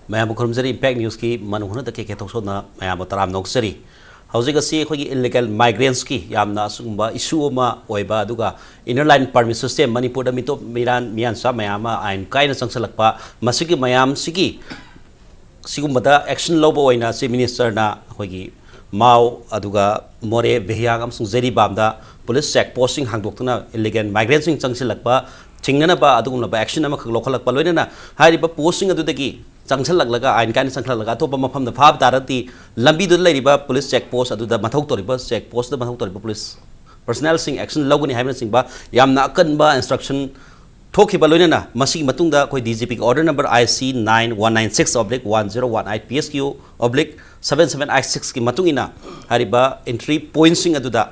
Ma'am खुरमजरी impact news की Manung Hutna के थोक्चोम ma'am तराम नौकरी हौजिक असी अखोगी इलीगल माइग्रेंट्स की यामना असुगुंबा इशू अमा ओइबा अदुगा inner line permit system Manipur मितो मियानसा मैम आइन कायना चंगसलक्पा मसिगी मैम सिगी सिगुंबदा एक्शन लौबा ओइना चीफ मिनिस्टर ना अखोगी माओ अदुगा मोरे बेहियांग अमसुंग जेरीबामदा पुलिस चेक पोस्टिंग हांगदोक्तना इलीगल माइग्रेंट्स चंगसलक्पा थिंगनबा अदुगुंबा एक्शन अमा खक लोखलक्पा लोइना हारिबा पोस्टिंग अदुदगी चंगसलक्लगा आइन कायना चंगसलक्लगा अतोपा मफमदा फाब तारती लंबीदु लैरिबा पुलिस चेक पोस्ट अदुदा मथौ तोरिबा चेक पोस्ट दा मथौ तोरिबा पुलिस पर्सनल सिंग एक्शन लौगनी हाइबना सिंगबा यामना अकनबा इंस्ट्रक्शन थोखिबा लोइना मसी मतुंगदा कोई DGP order number IC 9196/101 IPS /7786 की मतुंगिना हारिबा एंट्री पॉइंट सिंग अदुदा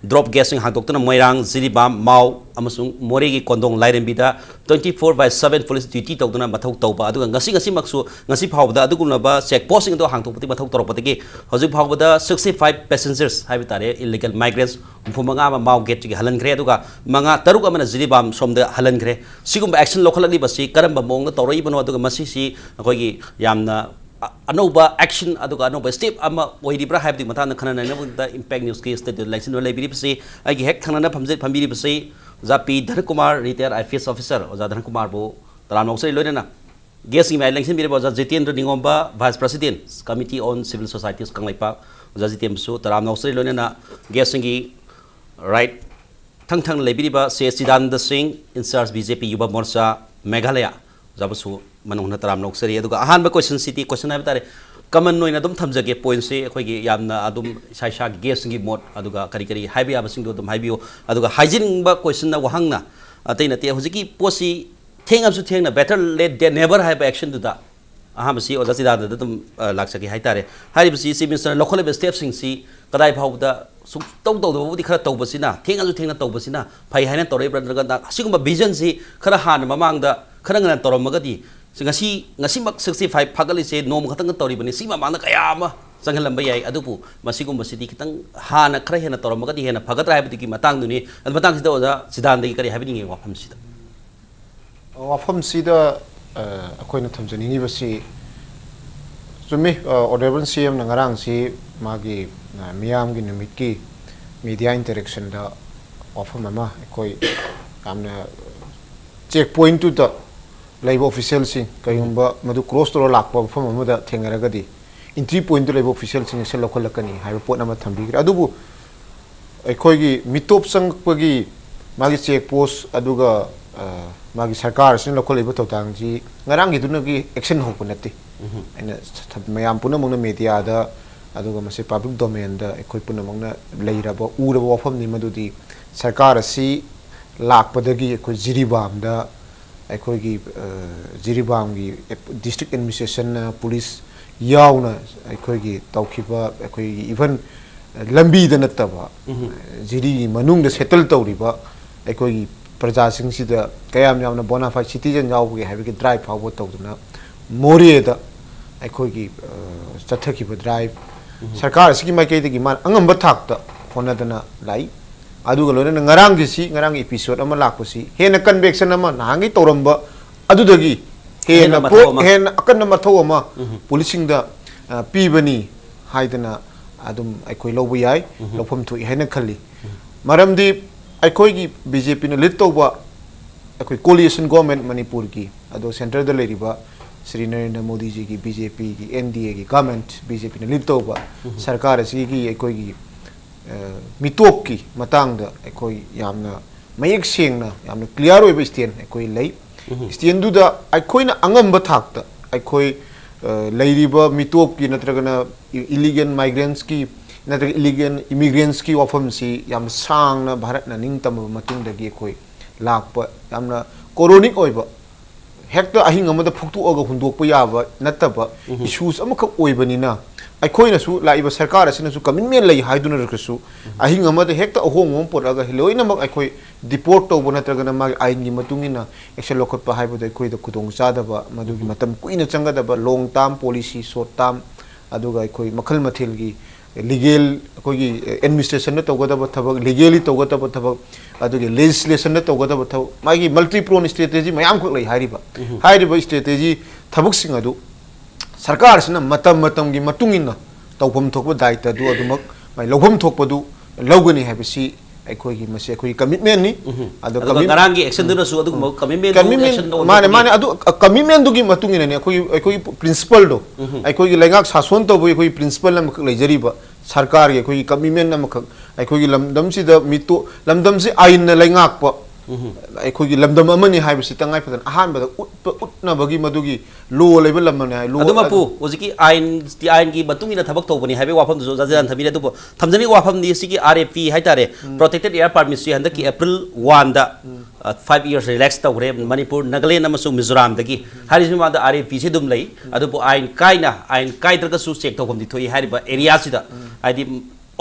ड्रॉप गैसिंग हांगदोक्तना मोइरांग जिरीबाम माओ अमसुंग मोरेगी कोंदोंग लाइरेंबिदा 24/7 पुलिस ड्यूटी तौदुना मथौ तौबा अदुगा ngasi maksu ngasi phawbada adugunaba check posting do hangtopati mathau toropatigi hojik phawbada 65 passengers haibitare illegal migrants phumanga ma mau gate gi halan gre aduga manga taruk amana jiribam somda halan gre sigumba action lokhalali basi karamba mongna toroi bano aduga masi si akoigi yamna अनौबा action अदुगा अनौबा step अमा ओइरिब्रा हाइबदि मथाना खनना नबुदा impact news के स्टेडियो इलेक्शन लाइब्रेरी आगे हेक खनना फंबीरी जापी धनकुमार रिटायर्ड IPS ऑफिसर ओजा धनकुमार बो तराम नौसरी लोइना गेस्ट की इलेक्शन बिरे ओजा Jitendra Ningomba vice president committee on civil societies कंगलाइपा ओजा जितेम सु तराम नौसरी लोइना गेस्ट की राइट थंग लाइब्रेरी से Chidanand Singh in charge BJP Yuva Morcha Meghalaya जाबसु Manung Hutna तराम नौकरी अदुगा अहानबा क्वेश्चन सिटी क्वेश्चन है तारे कमन नोइना दम थमजगे पॉइंट से अखोगी यामना अदुम साइसा गेस्ट की मोड अदुगा करी करी हाइबी आबसिंग दो हाइबियो अदुगा हाइजिनिंग बा क्वेश्चन ना वहांगना अतै नते हुजिकी पोसी थेंगमसु थेंगना बेटर लेट देन नेवर हाइब एक्शन दुदा अहामसी ओजा सिदादा दम लाक्सकी हाइ तारे हाइबसी चीफ मिनिस्टर लोखले स्टेप सिंग सी कदाइ फाउदा सु तौ तौदबुदी खरा तौबसिना थेंगसु थेंगना तौबसिना फै हाइना तौरे ब्रदरगा सिगुम विजन सी खरा हान ममांगदा खरा ngana तौरमगदी ngasi 65 fagalise nom khatang tawribani sima mangna kayama changalam bayai adupu masigum masidi kitang hana khara hena tawramagadi hena phagatra haibdi ki matang duni ad matang sida oja sidandagi kari haibini wafam sida akoina thamjani ni basi sumi honorable CM nangarang si magi miyam gi numit ki media interaction da wafam ama akoi amna check point tu da live official सिंह कयुंबा मधु cross तोर लाकपा फम अमदा थेंगरगदी entry point live official सिंह से लोखलकनी हाइबा पोट नम थंबीग्रे अदुबु अखोगी मिटोप संगपगी मागी चेक पोस्ट अदुगा मागी सरकार सिन लोखलइबो तोतांग जी ngarang gi एक्शन होप नति अने मयाम पुना मंगना मीडिया दा अदुगा मसे पब्लिक डोमेन दा अखोय पुना मंगना लेइराबो उरबो वफम नि मदुदी सरकार असि लाकपदगी अखोय जिरीबाम दा अखोगी जिरीबाम की डिस्ट्रिक्ट एडमिनिस्ट्रेशन पुलिस यावना अखोगी तौखिबा अखोगी इवन लंबी द नतबा जिरी मनुंग द सेटल तौरिबा अखोगी प्रजा सिंह सिदा कयाम यावना बोनाफाइड सिटीजन यावगे हाइबे ड्राइव फावो तौदना मोरे द अखोगी चथखिबा ड्राइव सरकार सिगी माइकेदगी मान अंगंबा थाकता होनदना लाई अदुगा लोना ngarang episode ama lakposi hena convection ama nahangi toramba adudagi hena hena akan mathau ama policing da pibani haidana adum aikoi lobu yai lopam thu hena khali maramdi aikoi gi BJP na lead toba aikoi coalition government Manipur ki ado center da leriba Shri Narendra Modi ji ki BJP ki NDA ki government BJP na lead toba sarkar asi gi aikoi gi मिटोप की मतंग अखोई यामना मयक सेंगना यामना clear ओइब stand अखोई लई stand दुदा अखोइना अंगंब थाकता अखोई लैरिबा मिटोप की नत्रगना illegal migrants की नत्र illegal immigrants की वफम सी याम सांगना भारत ना निंगतम मतुंगदगी अखोई लाकप यामना कोरोनिक ओइब हेक्ट अहिंग अमदा फुक्तुअगा हुंदोकप याबा नतबा इश्यूज अमखक ओइबनिना अखोइनसु लाइब सरकार असिनसु कमिटमेंट लई हाइदुना रखसु अहिंग अमद हेक्ट अहोंगोम पोरगा हिलोइनमक अखोइ डिपोर्ट तौब नत्रगना मा आइन gi matungina एक्शन लोखप हाइबद अखोइ द खुदोंग चादबा मदुगी मतम कुइना चंगदबा long term policy short term अदुगा अखोइ मखल मथेल gi लीगल अखोइ एडमिनिस्ट्रेशन तौगदबा थबक लीगली तौगदबा थबक अदुगी लेजिस्लेशन तौगदबा थबक मागी मल्टी प्रोन स्ट्रेटेजी मयाम खक लई हारिबा स्ट्रेटेजी थबक सिंग अदु sarkar sina matam gi matungin tawpham thokba daita du adumak mai lobham thokpadu logani habisi aikoi gi mase aikoi commitment ni adu commitment gi action duna su adu commitment action mane adu commitment du gi matungin ni aikoi principle do aikoi gi lengak sason to boi aikoi principle lam lejari ba sarkar gi aikoi commitment nam aikoi gi lamdam si da mitu lamdam si ain na lengak pa aikoi lamdam amani haibisi tangai padan ahan ba utna bagi madugi lo level lamne hai lo aduma pu oziki ain gi batungi na thabak tobani haibe wafam du jajan thabire du thamjani wafam ni sigi RAP haitare protected air permit handa ki April 1 da 5 years relax tawre Manipur Nagaland amasu Mizoram dagi harisi ma da RAP se dum lei adu pu ain kaidra su check tawam di thoi hariba area sida haidi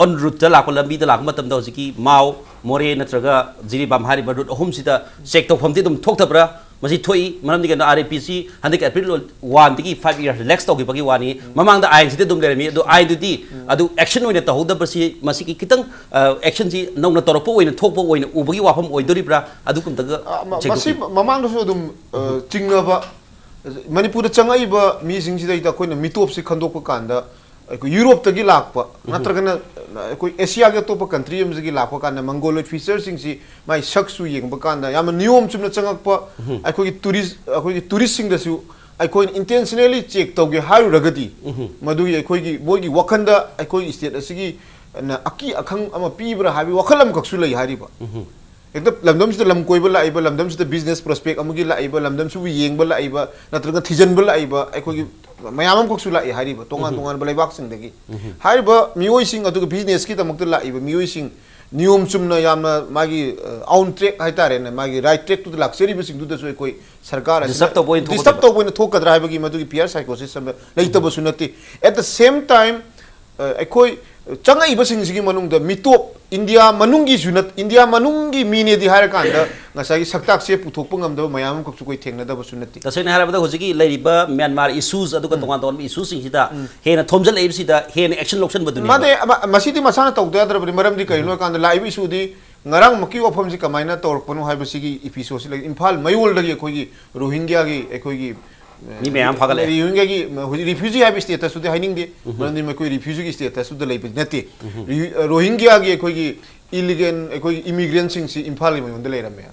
on route ta lakol lambi da lak matam da oziki mau more natraga jiribam hariba route home sida check tawam di dum thoktabra masi thoi manam di kana RAPC handik April 1 digi 5 years relax tawgi bagi wani mamang da ain site dum lerami adu ai du di adu action oina tahuda basi masi ki kitang action si nongna toropo oina thokpo oina ubagi wafam oidoribra adu kum taga masi mamang do so dum chingna ba Manipur da changai ba mi sing si da koina mitop si khandok pa kanda Europe tagi lakpa natragana koi Asia ga topa country am gi lakpa kana mongoloid features sing si mai saksu yeng ba kana yam niyom chumna changakpa akoi tourist sing da su akoi intentionally check tawge haru ragadi madu akoi gi boy gi wakanda akoi state asigi na aki akhang ama pibra habi wakalam kaksu lai hari ba ekta lamdam sida lam koi ba lai ba lamdam sida business prospect amagi lai ba lamdam su yeng ba lai ba natraga thijan ba lai ba akoi gi mayamam koksu lai hari ba tongan ba laibak sing dagi hari ba mioi sing adu business ki tamak lai ba mioi sing niyom chumna yamna magi on track haitare na magi right track to the luxury sing du da so koi sarkar disturb to point thok kadra ba gi madu gi peer psychosis sam leita ba sunati at the same time akoi changai ba sing sigi manung da mitop India manungi junat India manungi mine di har kan da ngasagi saktak se puthok pangam da mayam ko koi thengna da sunati tasena har ba hojiki leiriba Myanmar issues adu ka tongan ton issues sing sida hena thomjal leib sida hena action loction baduni made masidi masana tawda da maram di kaino kan da live issue di ngarang maki ofam ji kamaina torponu haiba sigi episode si Imphal mayul dagi khoi gi Rohingya gi khoi gi ni mayam phagale Rohingya gi refugee haiba state su de haining de mandi ma koi refugee gi state su de leib nati Rohingya gi khoi gi illegal khoi immigrant sing si Imphal ma yonda leira me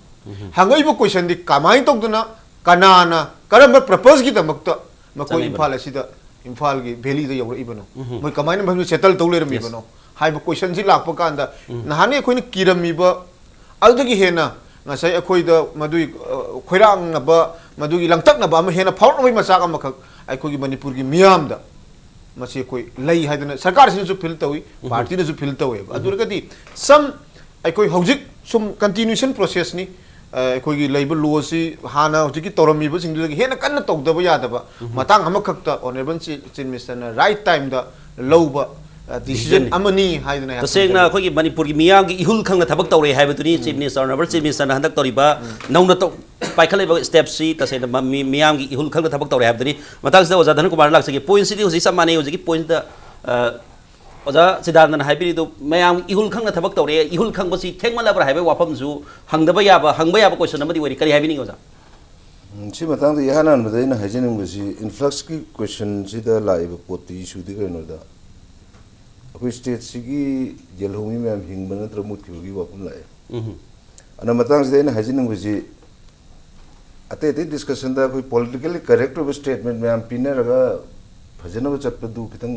hangai bo question di kamai tokduna kanana karamba purpose gi tamakta ma koi Imphal asida Imphal gi valley da yawra ibano moi kamai na bhamu settle to leira me ibano hai bo question si lakpa kanda nahane khoi ni kirami ba aldagi hena ngasai akhoi da madui khoirang na ba madui langtak na ba ma hena phawr noi ma chak amakak akhoi gi Manipur gi miyam da masi koi lai haidana sarkar sin su fil tawi party na su fil tawi adurgadi some akhoi hojik sum continuation process ni akhoi gi labor law si hana hojik ki torami ba sing du gi hena kan tok da ba ya da ba matang hamakak ta honorable chief minister na right time da low ba decision amani haidana tasengna khoi gi Manipur gi miyam gi ihul khangna thabak tawre haibaduni chief minister honorable chief minister na handak toriba nauna to paikhalai ba step si tasena miyam gi ihul khangna thabak tawre haibaduni matang sida oja Dhanakumar laksagi point si hoji samane hoji ki point da oja Chidananda haibiri do mayam ihul khangna thabak tawre ihul khang basi thengmala bra haibe wafam su hangdaba yaba question amadi wari kari haibini oja si matang da yahanan badai na hajening basi influx ki question si da laiba poti issue di kaino da akoi state sigi jelhomi mem hingbana tramut ki gi wapun lai ana matang sida na hajening basi ate discussion da koi politically correct of statement mem pinaraga phajana ba chapdu kitang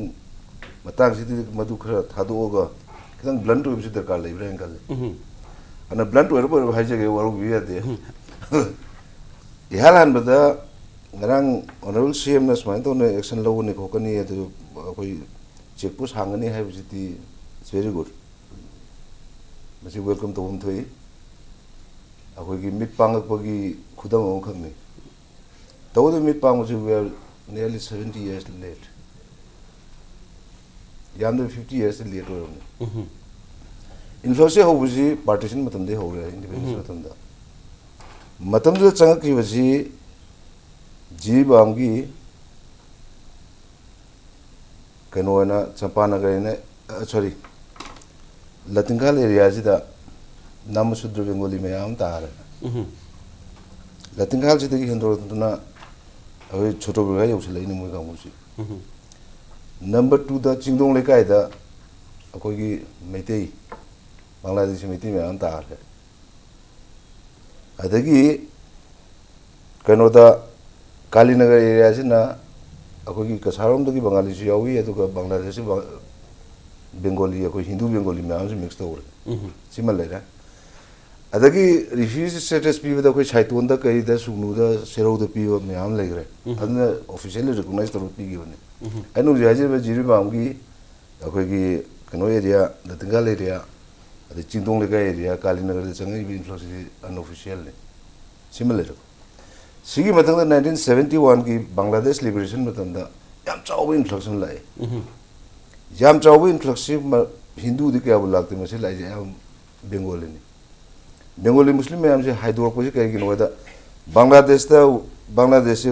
matang sidi madu khara thadu oga kitang blunt of sida kar lai brain kal ana blunt or haje ge waru bi ade ihalan bada ngarang honorable CM na smain to ne action law ne kokani adu koi check push hangani hai bisi it's very good masi welcome to hum thoi akoi gi mit pang pagi khudam ong khang ni to the mit pang we are nearly 70 years late yam 50 years late or influx ho bisi partition matam de ho ra independence matam da chang ki bisi ji bam gi kenoina champanagar ne sorry latingal area jida namusudra bengali mayam tar latingal jida gi hendro tuna awi choto bega yau sila ini muga musi Number 2 da Chingdong Lekai da akogi Meitei Bangladesh Meitei mayam tar hai. Adagi kano da Kalinagar area sina akogi Kasaram dagi Bangladesh yawi aduga Bangladesh Bengali akoi Hindu Bengali mayam se mix tawre. Simal lera. Adagi refugee status piwa da koi Chaitwan da kai da Sugnu da Serau da piwa mayam legre. Adna officially recognized taru pigi bane. Anu jaje ba jiri bamgi akogi kano area da Tingal area the Chingdong Lekai area Kalinagar da changai bi influx unofficial ne. Simal lera. Sigi matang da 1971 ki Bangladesh liberation matang da yam chawi influx lai. Yam chawi influx Hindu di kya bulagte mase lai jam Bengali ni. Bengali Muslim mayam se haidor ko se kai ki no da Bangladesh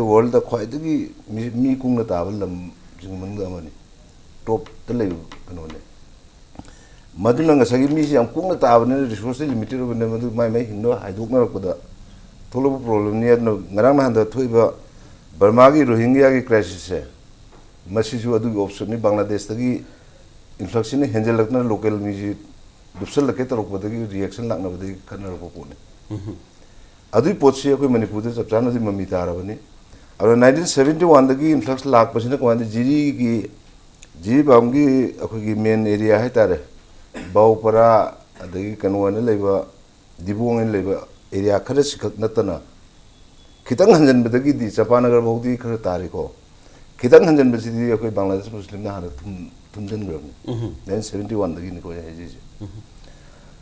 world da khwai dagi mi kung na tabal lam jing man ga mani top ta lay kano ne maduna nga sagi mi yam kung na tabal ne resource limited ne madu mai hinno haidok na ko da tholo problem ni no ngarang na da thoiba Burma gi Rohingya gi crisis se masi ju adu option ni Bangladesh dagi influx ni handle lakna local mi dupsal lake tarok badagi reaction lakna badagi kana ro ko ne adui potsi akoi Manipur da chapchana di mami tarabani aro 1971 dagi influx lak pasina ko andi jiri bamgi akoi gi main area hai tare Baupara adagi kanwana leba Dibong in leba area khare sikak natana khitang hanjan badagi di Chapanagar bodi khare tare ko khitang hanjan basidi akoi Bangladesh Muslim na hana tumjan gram 1971 dagi ni ko ya ji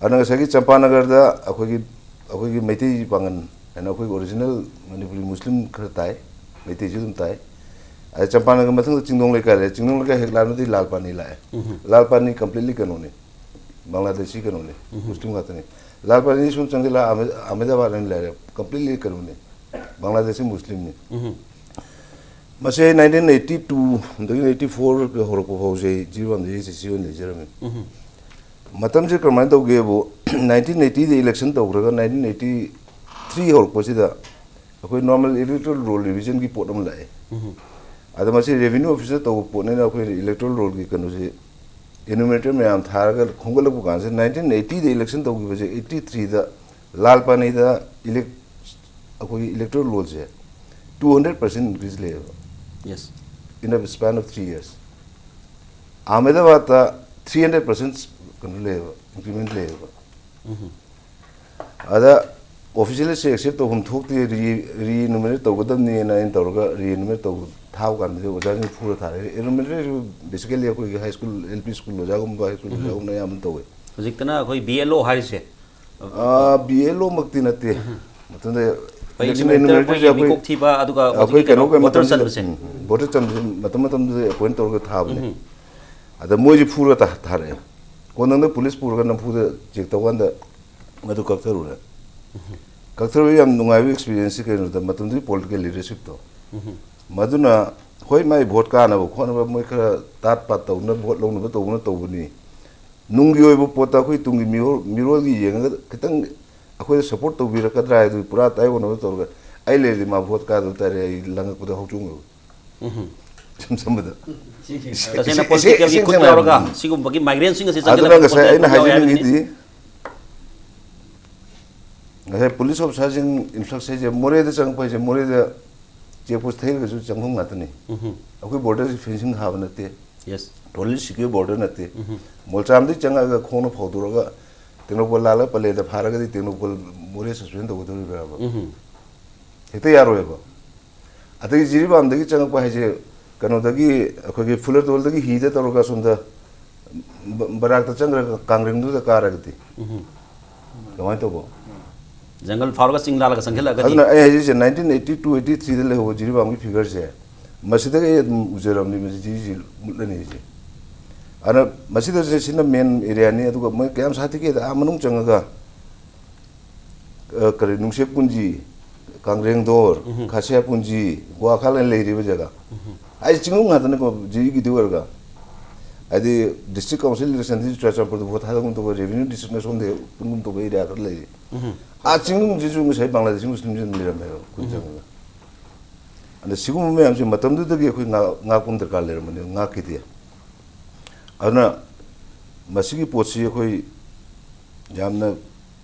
ana sagi Chapanagar da akoi Meitei pangan ana akoi original Manipuri Muslim khare tai Meitei ju tai a Chapanagar mathang Chingdong Lekai heklan di Lalpani lai Lalpani completely kanone Bangladeshi kanone Muslim gatani Lalpani sun changila Ahmedabad and lai completely kanone Bangladeshi Muslim ni mase 1982 1984 horoko hose jiwan de session le jerame matam je kramai to gebo 1980 the election to graga 1983 horoko sida akoi normal electoral roll revision ki potom lai ada mase revenue officer to pone na akoi electoral roll ki kanu se enumerator me am tharaga khongol bu kan se 1980 the election to gi 83 da Lalpani da akoi electoral roll se 200% increase le Yes. In a span of 3 years. Ahmedabad 300% increment level. Other officially say except to whom took the re-enumerate of the Nina and Torga re-enumerate of Tau and the Wazan Fura. Enumerate basically a high school, LP school, Jagum by school, Yam Towe. Zictana, BLO Harise. BLO Mactinate. Water Matamatam point over the Tabne. At the Moji Pura Tare. One of the police Purgan and Puda Jekawanda Madu Kaktarura. Kaktaru and Nungavi experience the Matundi political leadership. Maduna, why my vodka of one of Moka that part of not what long of Tobuni. Nungio Potaku Tungi Miroli Yang Kitang. Aku support to be a cadra to Prat. I want to I lay my vodka to Tare Langa with the Hutna. Some of the migrants I have police of Sergeant influx more the Chang Page, more the Japos tail was Chang Matani. Okay, borders finishing Havanate. Yes, totally secure border Nate. Molcham the Changa corner of Hoduraga. Tenopala Pale, the Paraga, Tenopol, Mores, suspend over the river. Hitayaroeva. I think Ziriban, the Chanapaje, Kanodagi, Fuller told the heat at Orogas on the Baraka Chandra, Kangring the Karagati. The Wantobo. Jungle Fargas in Lala Sangela. I in 1982 83 the level Jiribam figures here. Masida Uzeram, Mutlanese. Ana masida se sina main area ni adu ma kayam sati ke da manung changaga kare nungse punji kangreng dor khasya punji gwa khalan leiri ba jaga ai chingum ngata ne ko ji gi diwarga adi district council election di tracha por vote hadam to revenue district na sonde pungum to area kar lei a chingum ji ju sai Bangladesh muslim jin liram he kun changa and the sigum me am si matam du dagi khoi nga kum darkar le mane nga kiti ana masigi potsi khoi jamna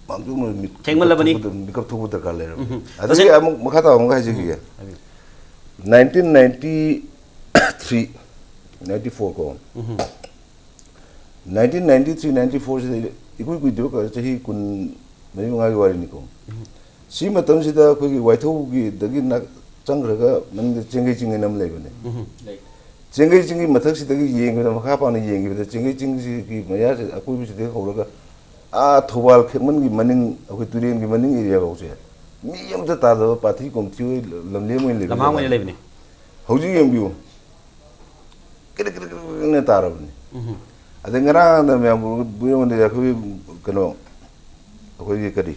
mangju mi thengmal labani mikap thu darkar le adagi amuk makhata amuk ha ji 1993 94 ko 1993 94 se ikui kui do ka chahi kun mari mangai wari ni ko si matam sida khoi waithau gi dagi na changraga man chengai chingai nam lei bane chengai chingai mathak sida gi yeng da makha pa na yeng gi chengai chingi gi maya akui bi sida horaga a thobal khemman gi maning akoi turen gi maning area ga use mi yam da ta da pathi kom thi lamle moi le lamang moi le bane hauji yem biu kire ne tara bane ade ngara da me bu yo ne akoi kano akoi gi kadi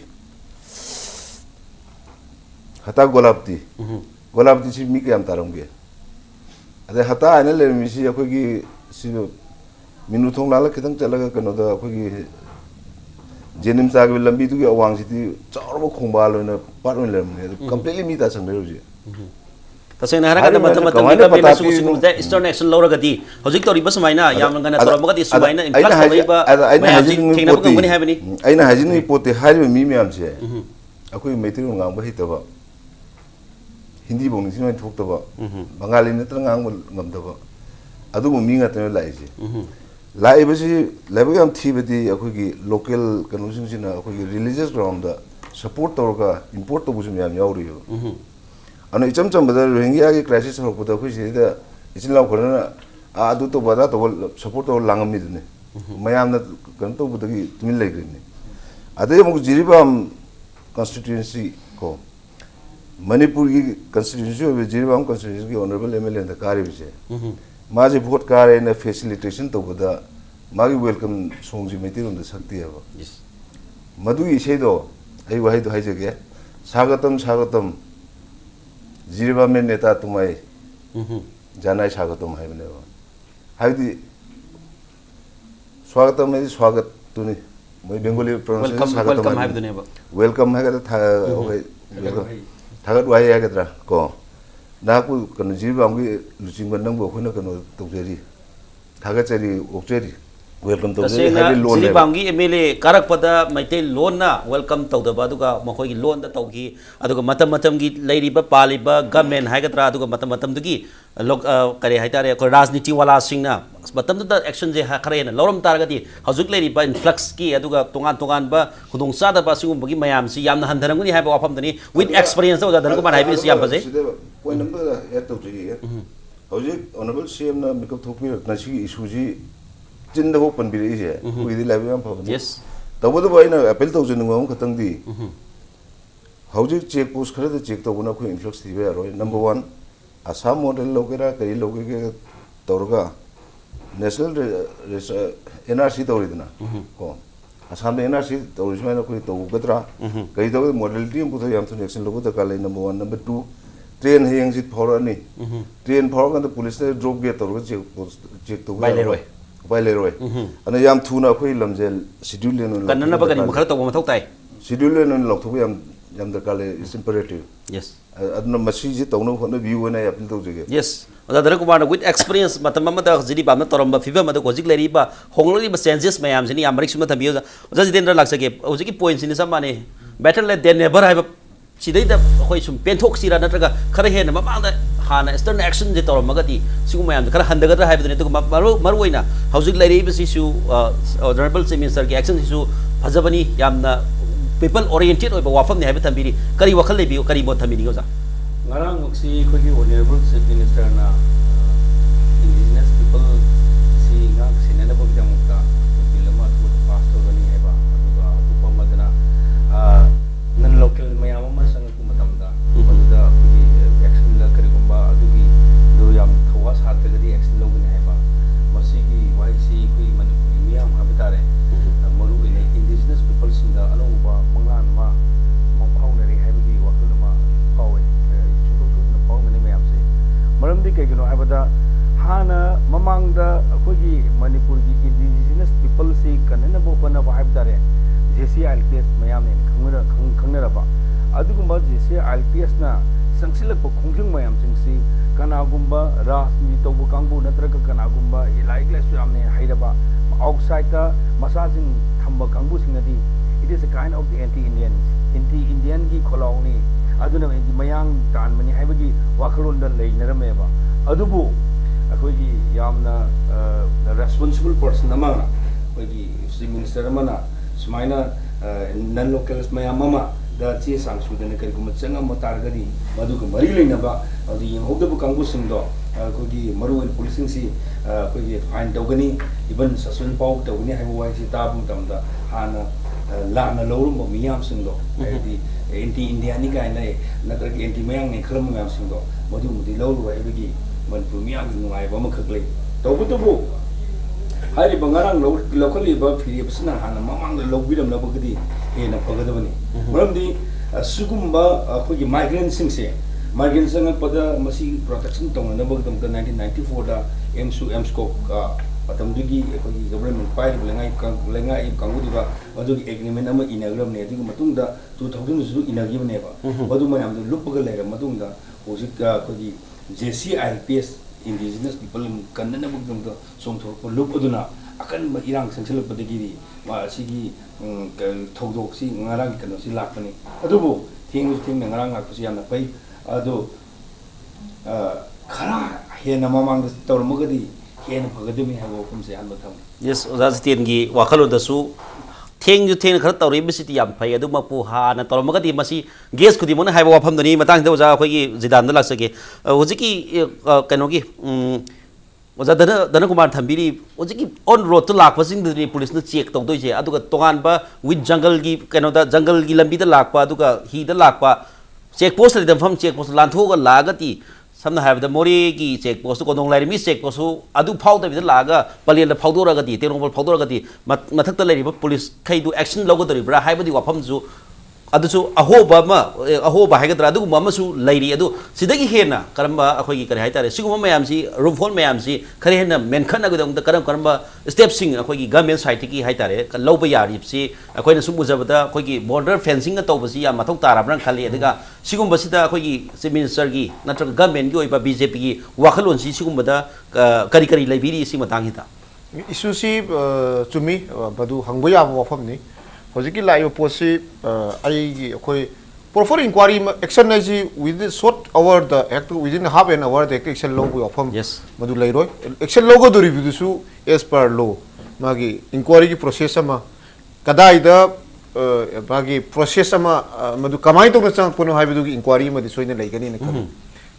hata golapti golapti si mi kayam tarongge ade hata ane le mi si akoi gi si minu thong lala kitang chalaga kano da akoi gi jenim sa gi lambi tu gi awang si ti chawba khongbal oina pat oin le completely mi ta sang le ji tasena hara kada matam matam ka be masu sinul da eastern action laura gadi hojik tori bas maina yam ngana toram gadi sumaina influx toiba aina hajin thengna ko ngani habani aina hajin ni pote hari mi mi am che akoi meitri ngang ba hitaba hindi bong ni sinai thok taba bangali ne tra ngang ngam taba adu mi nga tane lai ji lai ba si level am thi bedi akoi gi local convention sina akoi gi religious ground da support torga import to busum yam yauri yo ana icham cham bada rohingya gi crisis ho ko da khoi si da isin law khorna a adu to bada to support to langam mi dune mayam na kan to budagi tumin lai gri ne ade mo jiribam constituency ko Manipur ki constituency of Jiribam constituency ki honorable MLA the Kari Vijay. Maji vote car and facilitation to Buddha Magi welcome songs you meeting on the Sakti. yes Madu Ishedo, I wahid to Hijake, Sagatam, Jiribam neta to my Janai Sagatum have never. Have the Swagatam is Swagat to me. My Bengali pronunciation welcome have the neighbor welcome Hagat Thagat wai ya gadra ko na ku kan jiribam gi lucing bandang bo khona kan tokjeri thagat cheri okjeri welcome to the heavy loan jiribam gi MLA karak pada maite loan na welcome to the baduga makoi gi loan da tawgi aduga matam gi leiriba paliba government hagadra aduga matam dugi lok kare haitare ko rajniti wala singna matam da action je khare na loram targati haujuk leiriba influx ki aduga tongan ba khudong sada ba singum bagi mayam si yamna handharanguni haiba wafam dani with experience da Dhanakumar haibi si yam baje point number ya to ji haujuk honorable CM na makeup thokmi na si issue ji chin da ho pan bi ri je we di live am phab yes tawbo do ina appeal to jin ngom khatang di haujuk check post khare da check to guna ko influx thi ba roi number 1 Assam model logera kari loge torga national NRC tawridna ko Assam NRC tawrisma ko to gadra kari to modality am putha yam thun action logo ta kala number 1 number 2 train heng sit phorani train phor kan police drop ge torga check to bai leroi ana yam thuna khoi lamjel schedule len kan na ba kan makhar to ma thok tai schedule len lok thu yam da kala is imperative yes adna masiji tawno khona view na appeal to jege yes Dhanakumar with experience matam ma da jiribam na toramba fiba ma da hojik leriba honglori ba changes mayam sini amrik suma thambiyo Jeetendra laksake hojiki points ni samane better let than never have sidai da khoi sum penthok sira natraga khara he na mamang da hana eastern action je toram magati sigu mayam khara handaga da haibe ne to maru oina hojik leriba si su honorable minister ki action si su phajabani yamna people oriented oiba wafam ne haibe thambiri kari wakhal lebi kari mo thambini goza ngarang oksi khoi honorable chief minister na indigenous people si ngak sinena bo jang ka bilama tu pass to gani heba aduga upa madana nan local mayam ma sang ku matam da aduda khoi action la kari gumba adugi do yam thowa sa ta gadi action logani heba masi gi YC khoi manipur miyam ha bitare maru ine indigenous people singa anuba manglan ma mangphau nari haibagi wakil ma phawe maramdi kai gino habada hana mamangda akogi manipur gi indigenous people si kanena bo bana ba habdare JC IPS mayam ne khangnara ba adugumba JC IPS na संगसिलक खोंजिंग मयाम सिंगसी कनागुम्बा राजनीति तौब कांगबु नत्रक कनागुम्बा like लाइसु यामने हाइरबा outside दा massaging Thamba कांगबु सिंगदी it is a kind of the anti-Indian की खोलावनी अदुना मयांग तान money हाइबगी वाखलोंदा लेइनरमेबा अदुबु अखोगी यामना responsible person अमा अखोगी chief minister अमाना सुमाइना none locals मयाम अमा दा चे सांगसुदने करिगुम चंगा मतारगदी मदुग मरी लेनबा अदु यंगहोदबु कांगबु सिंगदो अखोगी मरुवन पुलिसिंग सी अखोगी फाइन तौगनी इवन सस्पेंड पाउ तौगनी हाइबु वाइसी ताबु तमदा हाना लाना लौरुम मियाम सिंगदो हाइबी एंटी इंडियानी गाइना नत्रक एंटी मयांग ने खलम मयाम सिंगदो मदु मुदि लौरु हाइबगी मनपुर मियाम नुंगाइबा मखकले तौबुतबु हाइरि बंगारां लौखलिबा फिरिबसना हाना ममांग लौबिरमनबगदी हेना फगदबनी मरमदी सुगुम्बा अखोगी माइग्रेंट सिंगसे माइग्रेंट संग पदा मसी प्रोटेक्शन तौननबगदम 1994 दा एमस्को का मतमदुगी अखोगी गवर्नमेंट पाइर लेंगाई कांगुदिबा अदुगी एग्रीमेंट अमा इनाग्रमने अदुगी मतुंगदा 2000 जु इनागिबनेबा मदु मयामदु लुपगा लेर मतुंगदा होजिक अखोगी जेसी IPS इंडिजिनस पीपल कन्ननबगदम सोंथोरप लुप अदुना अकन इरांग संचलपदगी मासिगी थौदोक्सी ngarang kanosi lakpani adubu thing ngarang lakpasi yamna pai adu khara hena mamang tawrmagadi hena phagadimi habo kumse hanba tham yes ozajiten gi wakalo dasu theng ju theng khara tawri bisiti yam phai adu mapu ha na tawrmagadi masi ges khudi mona haiba wafam dani matang de oja khoi gi jidan da laksake hojiki kanogi oja Dhanakumar thambiri hojiki on road to lakpa sing the police na check tong toise aduga tongan ba with jungle gi kano da jungle gi lambi da lakpa aduga hi da lakpa check post da fam check post lan thoga lagati samna have the mori gi check post ko dong lai mi check post adu phau da bi da laga palen da phau dora gati terong phau dora gati mathak ta lai police khai du action logo da bra haibadi wafam ju अदुसु अहोबा अहोबा हाइगद्रा अदुगुम अमसु लैरी अदु सिदगी हेना करम्बा अखोगी करे हाइतारे सिगुम मयामसी रूफोल मयामसी खरे हेना मेनखन अगदम करम्बा स्टेप सिंग अखोगी गवर्नमेंट साइट की हाइतारे लौबा यारिबसी अखोइना सुम उजबदा अखोगी बॉर्डर फेंसिंग तौबसी या मथौ ताराब्रां खाली अदुगा सिगुमबसिदा अखोगी चीफ मिनिस्टर की नत्रग गवर्नमेंट की ओइबा बीजेपी की वाखलोनसी सिगुमबदा करी करी लैबिरी सि मतांगिता इशूसी चुमी बदु हंगबया वफमनी हजिकी लाइव पोसी आई कोई proper inquiry action naji within short hour the act within half an hour the action law we offer yes madu lairoi action law go do review su as per law magi inquiry ki process ama kadai da magi process ama madu kamai to na chang pono haibu ki inquiry ma di soina laigani na kan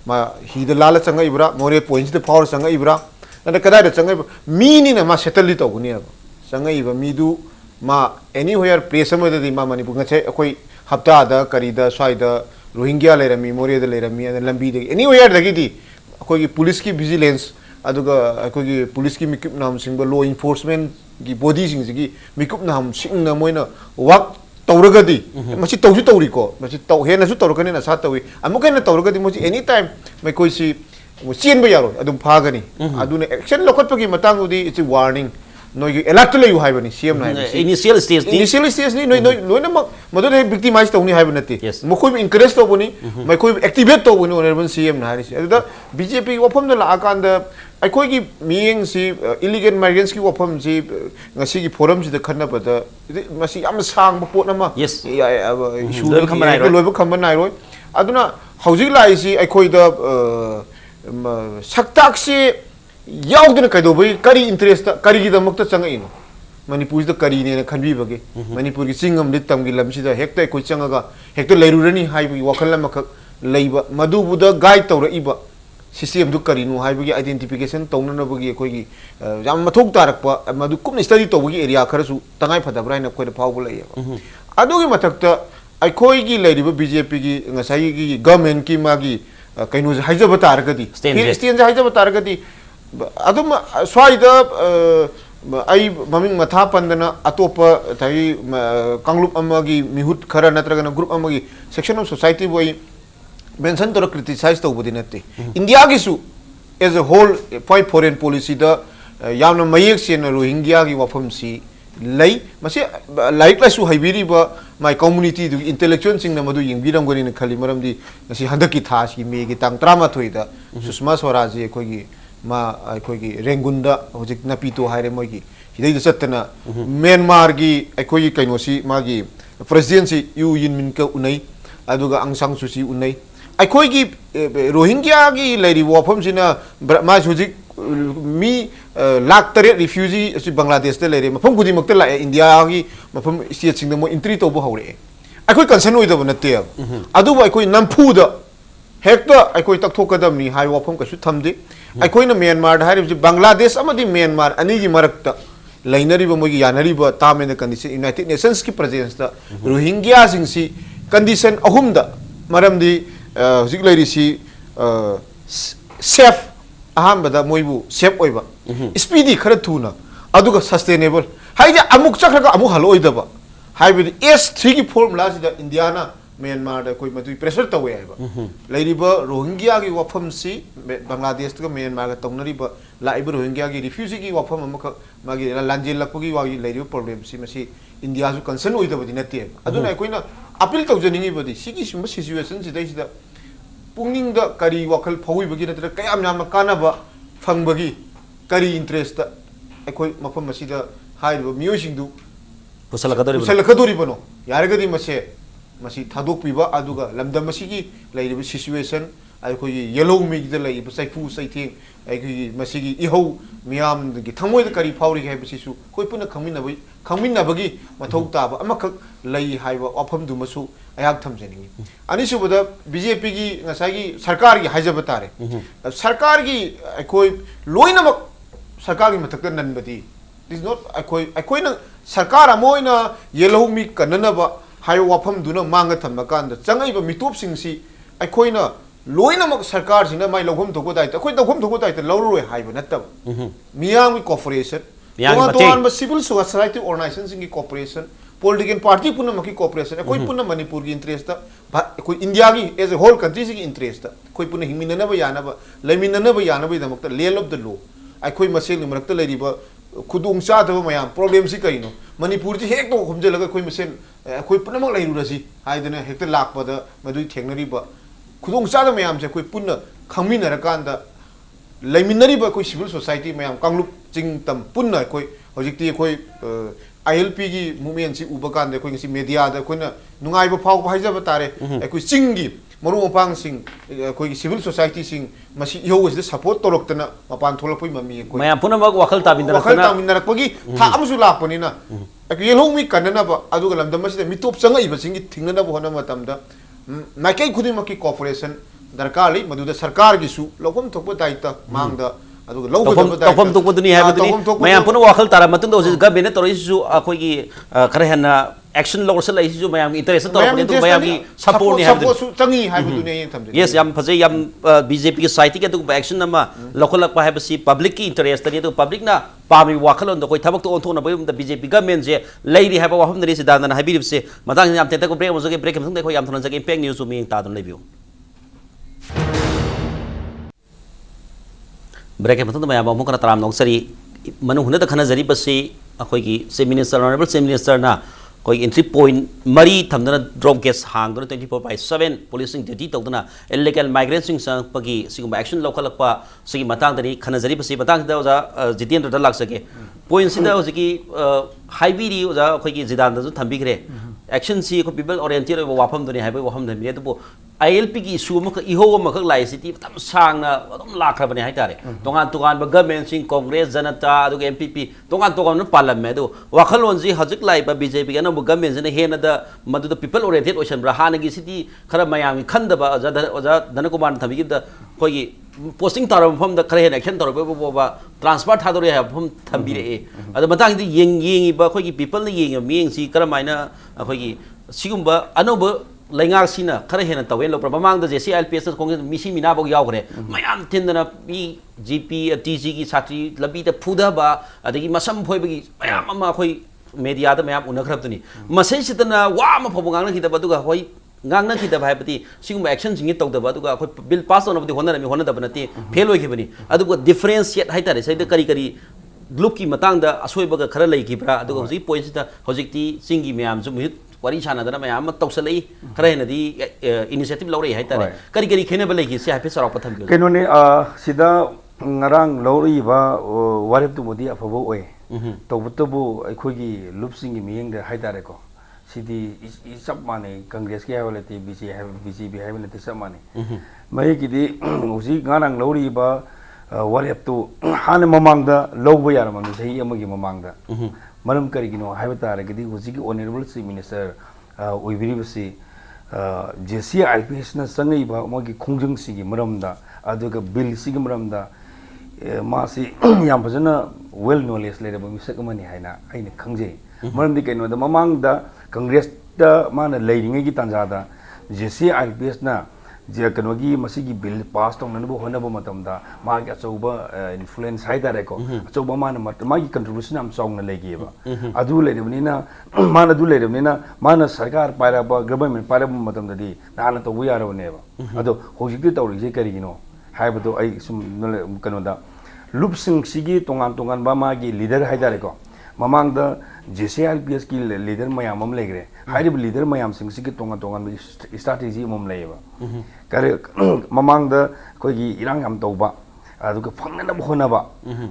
ma hi da lala changa ibra more points the power changa ibra na kadai da changa mi ni na ma settle to guni aba changa iba mi du ma anywhere place ama da ma Manipur nga che akoi hafta da kari da swai da Rohingya lerami Moria da lerami and lambi da anywhere da gi di akoi ki police ki vigilance aduga akoi ki police ki mikup nam sing ba law enforcement ki body sing gi mikup nam sing na moina work tawraga di masi tawju tawri ko masi taw he na su tawragani na sa tawi amukai na tawraga di mosi anytime mai koi si chen ba yaro adum phagani aduna action lokot pa ki matang udi it's a warning no you elect le you have ni CM na initial stage ni no na madu de victimize to ni have nati mo koi encourage to boni mai koi activate to boni honorable CM na hari adu BJP wafam na la kan da ai koi ki meeting si illegal migrants ki wafam si ngasi ki forum si da khanna pa da masi am sang ba pot na ma yes issue loiba khamban nai roi aduna hojik lai si ai koi da saktak si yaudna kaidobai kari interest kari gi damakta changa ino Manipur da kari ne khanbi bage Manipur gi singam litam gi lamsi da hekta ko changa ga hekta leirurani haibi wakalla makak leiba madu buda guide tawra iba CCM du kari nu haibi gi identification tawna na bagi ko gi jam mathok tarak pa madu kum study to bagi area kharasu tangai phada braina ko da phaw bulai adu gi mathakta ai koi gi leiriba BJP gi ngasai gi government ki magi kainu haijaba taragadi stand haijaba taragadi adum swaida ai maming matha pandana atopa thai kanglup amagi mihut khara natragana group amagi section of society boy mention to criticize to budinate India gi su as a whole foreign policy da yamna mayek sen Rohingya gi wafam si lai masi like la su haibiri ba my community du intellectual sing na madu yingbirang gori na khali maram di ngasi handaki thas ki me gi tang trama thoida Sushma Swaraj ji khoi gi ma khoi gi rengunda hojik na pito haire moi gi hidai satna Myanmar gi khoi gi kaino si ma gi presidency yu yin min ka unai aduga Aung San Suu Kyi unai khoi gi Rohingya gi lairi wafam sina ma hojik mi lakh tare refugee si Bangladesh te lere mafam gudi makta la India gi mafam state sing mo entry to bo hawre khoi concern oi da banate adu ba khoi nampu da hekta khoi tak thokadam ni hai wafam ka su thamde khoi na Myanmar da hari Bangladesh amadi Myanmar ani gi marakta lainari ba mo gi yanari ba tamena condition United Nations ki presence da Rohingya sing si condition ahum da maram di hojik lairi si safe ahambada moibu safe oiba speedy khara thuna aduga sustainable haida amuk chakhra amu halo oidaba haibidi S3 ki formula sida Indiana Myanmar da koi matu pressure tawe aiba lairiba Rohingya gi wafam si Bangladesh to Myanmar ga tongnari ba laiba Rohingya gi refugee gi wafam amaka magi lanjel lakpagi wagi lairiba problem si masi India su concern oidaba dinate aduna koina appeal tawjaningi badi sigi sima situation sida sida pungning da kari wakal phawi bagi na kayam yam kana ba phang bagi kari interest da ekoi mafam masida hairiba miyosing du pusalakadori bano yaragadi masi thadok piba aduga lamdam masigi lairiba situation aikoi yellow mig da lai saifu saithing aikoi masigi ihau miyam gi thangoi da kari phawri hai basisu koi puna khangminna bagi mathau ta ba amakak lai haiba ofam du masu ayak thamjani ani subada BJP gi ngasai gi sarkar gi haijaba tare sarkar gi aikoi loinamak sarkar gi mathak nan badi is not aikoi na sarkar amoina yellow mig kanana ba hai wafam duna manga thamma kan da changai ba mitop sing si aikoi na loinamak sarkar sina mai logom thogo dai ta khoi logom thogo dai ta loroi haiba natab miyam cooperation to civil society organizations की cooperation political party पुनः मकी cooperation कोई पुनः मणिपुर की interest था कोई India की as a whole country की interest था कोई पुनः हिमिनना भी याना बा लेमिनना भी याना भी दमकता लेल of the law आई कोई मसेल निमरकता लेरी बा खुदुंग चा था वो मयाम problem सी कहीं नो मणिपुर जी हेक तो खुमजे लगा कोई मसेल कोई पुनः मग लेरू रसी हाई दने हेक्टर लाख पदा मधुई ठेंगनरी बा खुदुंग चा था मयाम से कोई पुनः खमी नरकांदा लेमिनरी बा कोई civil society मयाम कांगलुप चिंग तम पुनः कोई हौजिकती कोई ILP की movement si ubakan de koi ngasi media da koi na nungai ba phau ba haija ba tare koi chingi maru mapang sing koi civil society sing masi yo is the support torok tana mapan tholak poi mami koi maya puna mag wakal tamin pagi tha amsu lak pani na yelong mi kanana ba adu galam da masi mitop changa iba singi thingna na bo na matam da nakai khudi maki cooperation darkar li madu da sarkar gi su lokom thokpa daita mang da तौफम तुकबदुनी हाबदुनी मयाम पुन वाखल तारा मतुंग दो गबेने तोरिसु अखोगी खरे हना action लौरसल लाइसु मयाम interest तौरने तो मयाम की support नि हाबदु चंगी हाबदुनी थमजे yes याम फजे याम BJP की site के तो एक्शन नमा लखलक हाबसी पब्लिक की इंटरेस्ट तनी तो पब्लिक ना पामी वाखल द कोई थबक तो ओंथोना बय बीजेपी गवर्नमेंट जे लेरी हाबा वाहम दरी से दाना हाबिरिबसे मतांग याम तेता को ब्रेक मजगे ब्रेक मथंग देखो याम थोना जगे इंपैक्ट न्यूज मी तादन लेबियो ब्रेक मतुंग मयाम अमुक ना तराम नौसरी मनु हुने द खनजरी बसे अखोगी chief minister honourable chief minister ना कोई एंट्री पॉइंट मरी थमदना ड्रॉप केस हांगदना 24/7 पुलिसिंग ड्यूटी तौदना इलीगल माइग्रेंट्स संपगी सिगुम एक्शन लोकलकपा सिगी मतांगदनी खनजरी बसे मतांगदा ओजा जितेंद्र द लाक्सके पॉइंट सिदा ओजकी हाइबीरी ओजा अखोगी जिदान द थंबिग्रे एक्शन सी को पीपल ओरिएंटेड वाफम दनी हाइबे वाफम दनी तो ILP की इशू अमक इहो अमक लाई सिटी तम सांगना अदम लाखरबने हाइतारे तोगान तोगान गवर्नमेंट सिंग कांग्रेस जनता अदुग MPP तोगान तोगान पार्लियामेंट दो वाखलोन जी हजिक लाई BJP गना गवर्नमेंट जने हेन द मदु पीपल ओरिएंटेड ओशन ब्रा हानगी सिटी खरा मयाम खंदबा ओजा धनकुमार थबिगी द कोई पोस्टिंग तारम फम द खरे एक्शन तोरबे बोबा ट्रांसफर थादोरे है फम थंबिरे अद मतांग दी येंगी बा कोई पीपल ने येंग मियंग सी करमाइना कोई सिगुम्बा अनोब लेंगार सिना खरे हेन तवे लो प्रमांग द जेसी IPS कांग्रेस मिसी मिना बो यावरे मयाम थिंदना पी GP TG की साथी लबी द फुदबा अदगी मसम फोइबगी मयाम अमा खोई मीडिया द मयाम उनखरबतनी मसे सितना वा म फबगांग खिदबा दुगा होई गांगना खिदबा हाइबती सिगुम एक्शन सिंग तौदबा दुगा खोई बिल पास होनबदी होनरमी होनदब नते फेल होइखिबनी अदुगा डिफरेंशिएट हाइतारे सैद करी करी ग्रुप की मतंग द असोइबगा खरा लेखिब्रा अदुगा होजि पॉइंट द होजिकती सिंगी मयाम जु wari chana dana mayam ma tawsalai khara hena di initiative lawrei hai tare kari kari khene ba legi se hape sarok patham ge keno ne sida ngarang lawri ba warep tu modi afabo oi tawbutubu akhoi gi lupsing gi miyeng de hai tare ko sidi isap mane congress ki habalati bjp habalati sap mane mai gi di usi ngarang lawri ba warep tu han mamang da lawba yar mam sei amagi mamang da maram kari gino haiba tare gi di usi gi honorable chief minister oibiri basi jesi IPS na sangai ba magi khongjang sigi maram da aduga bill sigi maram da masi yam fazana well knowledge le ba misak mani haina aina khangje maram di kaino da mamang da congress da mana leiringai gi tanja da jesi IPS na je kanogi masigi bill pass tong nan bo hona bo matam da ma ga chauba influence hai da re ko chauba mana ma gi contribution am chong na legi ba adu le ni na mana du le ni na mana sarkar paira ba government paira ba matam da di na na to bu ya ro ne ba adu hojik ti tawri je kari gino hai ba do ai sum kano da loop sing sigi tongan tongan ba ma gi leader hai da re ko mamang da JCLPS ki leader mayam am legre hairib leader mayam sing sigi tongan tongan strategy mom leba kare mamang da koi gi irang am tawba adu ka phangna na bhona ba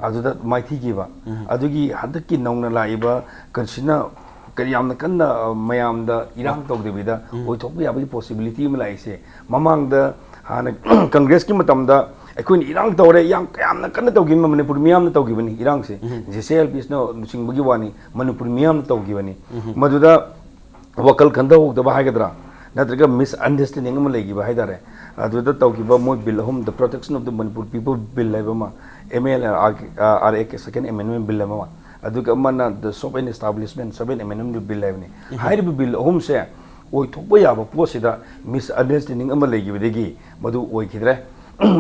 adu da maithi gi ba adu gi hadak ki nongna laiba kansina kari am na kanna mayam da irang tawde bi da oi thok ya bi possibility ma lai se mamang da hana congress ki matam da akhoi irang tawre yang kayam na kanna tawgi manipur miyam na tawgi bani irang se JCLPS no sing bagi wani manipur miyam na tawgi bani maduda wakal khanda hok da ba haigadra natraga misunderstanding ma legi ba haidare aduda tawgi ba mo bill home the protection of the manipur people bill lai ba ma ML RA second amendment bill ma aduga mana the soap and establishment seven amendment bill lai ni hairi bill home se oi thokba ya ba posida misunderstanding ma legi bedegi madu oi khidre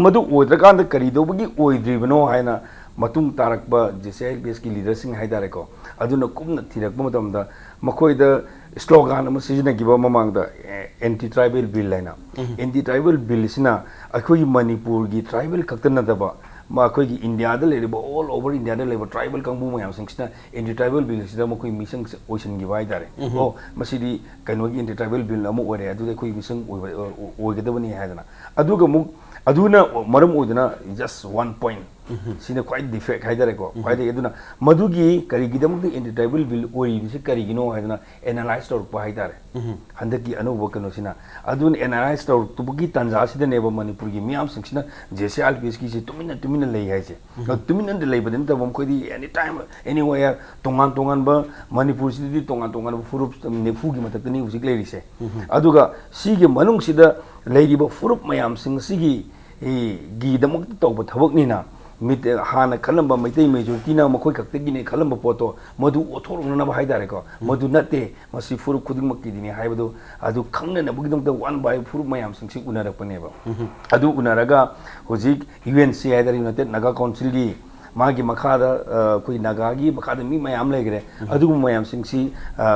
madu oidrakan kari dobagi oidribano haina matung tarakba JCLPS ki leadership haidare ko aduna kumna thirakba matamda makoi da slogan ama sijina giba mamang da anti tribal bill laina anti tribal bill sina akhoi manipur gi tribal khaktan da ba ma akhoi gi india da leba all over india da leba tribal kangbu mayam singsina anti tribal bill sida makoi misang ocean gi haidare o masidi kaino gi anti tribal bill amu ore adu da khoi misang oigadabani haidana aduga mu aduna maram oduna just 1 point sine quite defect haidare ko quite aduna madugi kari gidam the anti tribal bill oi bisi kari gino haidana analyze tor pa haidare handaki anu bokano sina adun analyze tor tubugi tanja sida neba manipur gi miam singsina JCLPS ki se tumina lei haise tumina de lei baden tabam khodi anytime anywhere tongan ba manipur sidi tongan ba furup ne fugi matakni usik lei rise aduga sige manung sida leiriba furup mayam sing sigi gi damok tawba thabak ni na mit hana khalamba maitai majority na makoi khakte gi ne khalamba poto madu othorong na ba haidare ko madu natte masi furup khuding makki dini haibadu adu khangna na bugidong da one by furup mayam sing sing unarak pane ba adu unaraga hojik UNC haidare United Naga Council gi magi makhada koi nagagi makhada mi mayam legre adu mayam singsi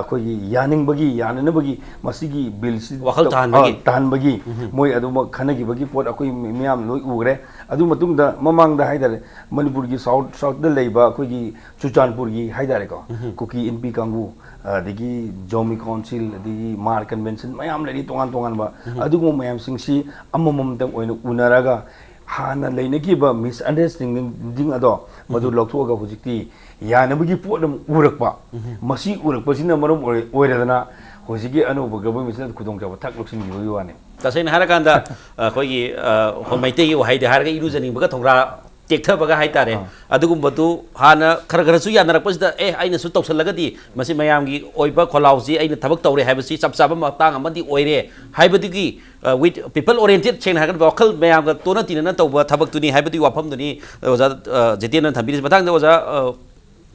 koi yaning bagi yanana bagi masigi bill si wakal tahan bagi moi adu khana gi bagi pot akoi miyam loi ugre adu matung da mamang da haidare manipur gi south da leiba koi gi chuchanpur gi haidare ko kuki NP kangu digi jomi council digi mar convention mayam lei tongan ba adu mayam singsi amamam tam oina unaraga hana leinaki ba misunderstanding ado madu loktoga hojikti yanabagi podam urakpa masi urakpa sina maram oiradana hojiki anuba government khudong jaba thak loksin gi wani tasen harakanda khoi homaitei wahaide harga irujani baga thogra tektha baga haitare adugum batu hana khara su yanarak pasida aina su tawsallagadi masi mayam gi oiba kholauji aina thabak tawre haibasi chapchaba matang amadi oire haibadigi with people oriented chain hagan wakal mayam ga tona tinana tawba thabak tuni haibadi wafam duni oja Jeetendra thambiri batang da oja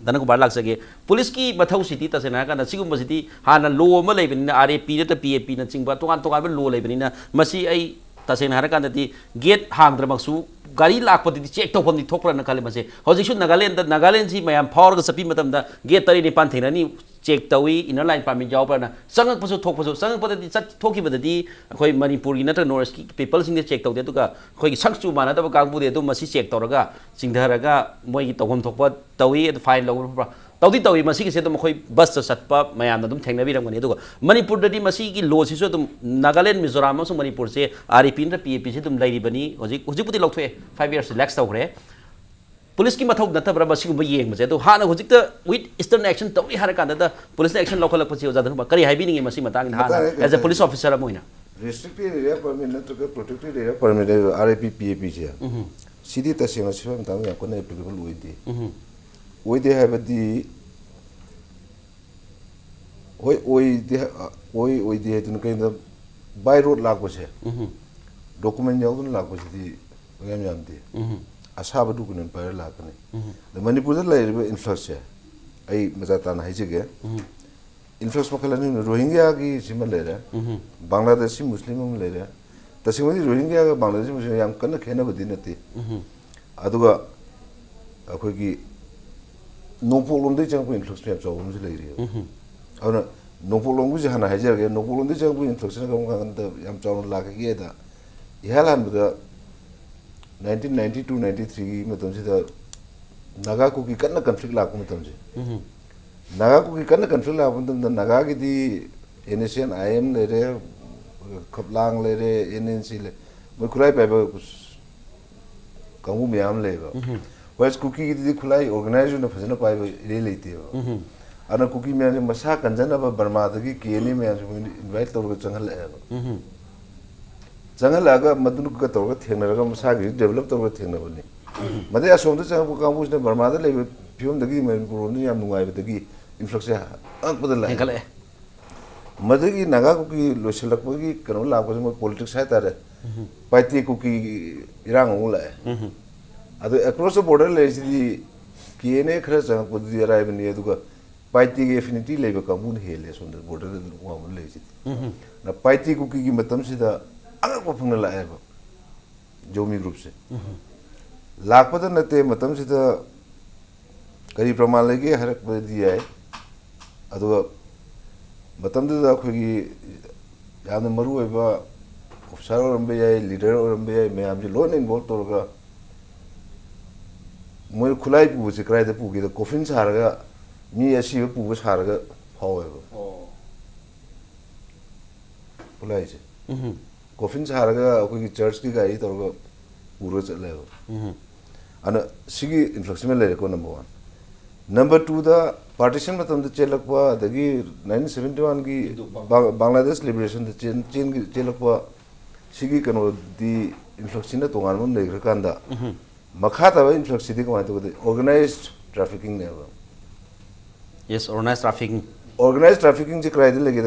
Dhanakumar laksage police ki mathau city ta sena kana sigum city hana law ma leibani RAP na PAP na chingba tongan ba law leibani na masi ai ta sena harakanda di gate hangdra maksu gari lakpati di check tawpam di thokra na kale mase hojik su Nagaland si mayam power ga sapi matam da gate tari ni pan thena ni check tawi inner line permit jaw na sangak pasu thok pasu sangak pati chat thoki badadi khoi Manipur gi natra north ki people sing de check tawde to ka khoi sak chu mana da kangbu de to masi check tawraga singdharaga moi gi tawham thokpa tawi fine law तौदी तौरी मसीगी से मखोई बस चटपा मयाम अदुम थेंगनबिरमगनी अदुगा मणिपुर ददी मसीगी लो सिसु अदुम नागालैंड मिजोराम अमसुंग मणिपुर से आरईपी न PAP से अदुम लैरिबनी हुजिपुति लौथोए 5 years relax तौरे पुलिस की मथौ नतबरा मसीगुम येंगबजे अदु हाना हुजिक विथ ईस्टर्न एक्शन तौरी हारा कांदा पुलिस एक्शन लौखलकपछि ओजादन करी हाइबिनिंगे मसी मतांग हाना एज अ पुलिस ऑफिसर अमोइना restricted area permit नत्रगा protected area permit RIP PAP से सिदी तसेंग सिफा मतंग याम कोन applicable ओइदे हाबदी ओइदे तुन कइंदा बाय रोड लागबसे डॉक्यूमेंट यावदन लागबसे याम यामदे असाब दुकुन पर लागने द मणिपुर द लाइब इन्फ्लक्स है आई मजातान हाइजेगे इन्फ्लक्स मखलानि रोहिंग्या की सिम लेरे बांग्लादेशी मुस्लिम हम लेरे तसिमदि रोहिंग्या का बांग्लादेशी मुस्लिम याम कन्न खेनबदि नति अदुगा अखोगी नोपोलोंदे चंगपु इन्फ्लक्स याम चावम से लेरि अना नोपोलोंगु जहाना हाइजेगे नोपोलोंदे चंगपु इन्फ्लक्स का कंद याम चावम लागे दा इहालान बदा 1992-93 मतम से नागा कुकी कन्न कन्फ्लिक्ट लाक मतम से नागा कुकी कन्न कन्फ्लिक्ट लाक मतम नागा की दी एनएसएन आईएम ले रे खपलांग ले रे एनएनसी ले मैं खुलाई पाइबा कामू म्याम ले बा वेस कुकी की दी खुलाई ऑर्गेनाइज न फजन पाइबा ले लेती है अन कुकी म्याम से मसा कंजन अब बर्मा दगी केनी म्याम से इनवाइट तौर चंगल ले जंगलागा मदुनुक तौर थेंगनरगा मसागी डेवलप तौर थेंगनबनी मदे असोमद चंगपु कांबुसने बर्मादा लेबे फियमदगी मणिपुरनि याम नुंगाइबदगी इन्फ्लक्स अंकपद लाइ हेंगले मदगी नागा कुकी लोसलकपगी कनो लापसे म पॉलिटिक्स है तारे पार्टी कुकी इरांग उलाय अदो अक्रॉस द बॉर्डर लेसिदी केने खरा चंगपदि राइबनि अदुगा पार्टी के एफिनिटी लेबे कांबुन हेले सोंदर बॉर्डर वाम लेसिदी ना पार्टी कुकी की मतम सिदा अगर वो फंगल लाए बा जोमी ग्रुप से लाखपद नते मतम से तो करी प्रमाण लेके हर एक बदे दिया है अदुगा मतम तो अखोगी याद मरु है बा ऑफिसर और अंबे जाए लीडर और अंबे जाए मैं आम जो लोन इन्वॉल्व तो रगा मुझे खुलाई पुबु से कराए तो पुगी तो कोफिन सारगा मी ऐसी वो पुबु सारगा फाव है बा खुलाई से कोफिन सारगा अखोगी चर्च की गाड़ी तौरगा पूरा चले हो अना सिगी इन्फ्लक्स में ले को नंबर 1 नंबर 2 दा पार्टीशन में तुम चेलकवा दगी 1971 की बांग्लादेश लिबरेशन द चेन की चेलकवा सिगी कनो दी इन्फ्लक्स ने तोंगान मन लेग्र कांदा मखा तब इन्फ्लक्स दी को तो ऑर्गेनाइज्ड ट्रैफिकिंग ने यस ऑर्गेनाइज्ड ट्रैफिकिंग जे क्राइड लेगे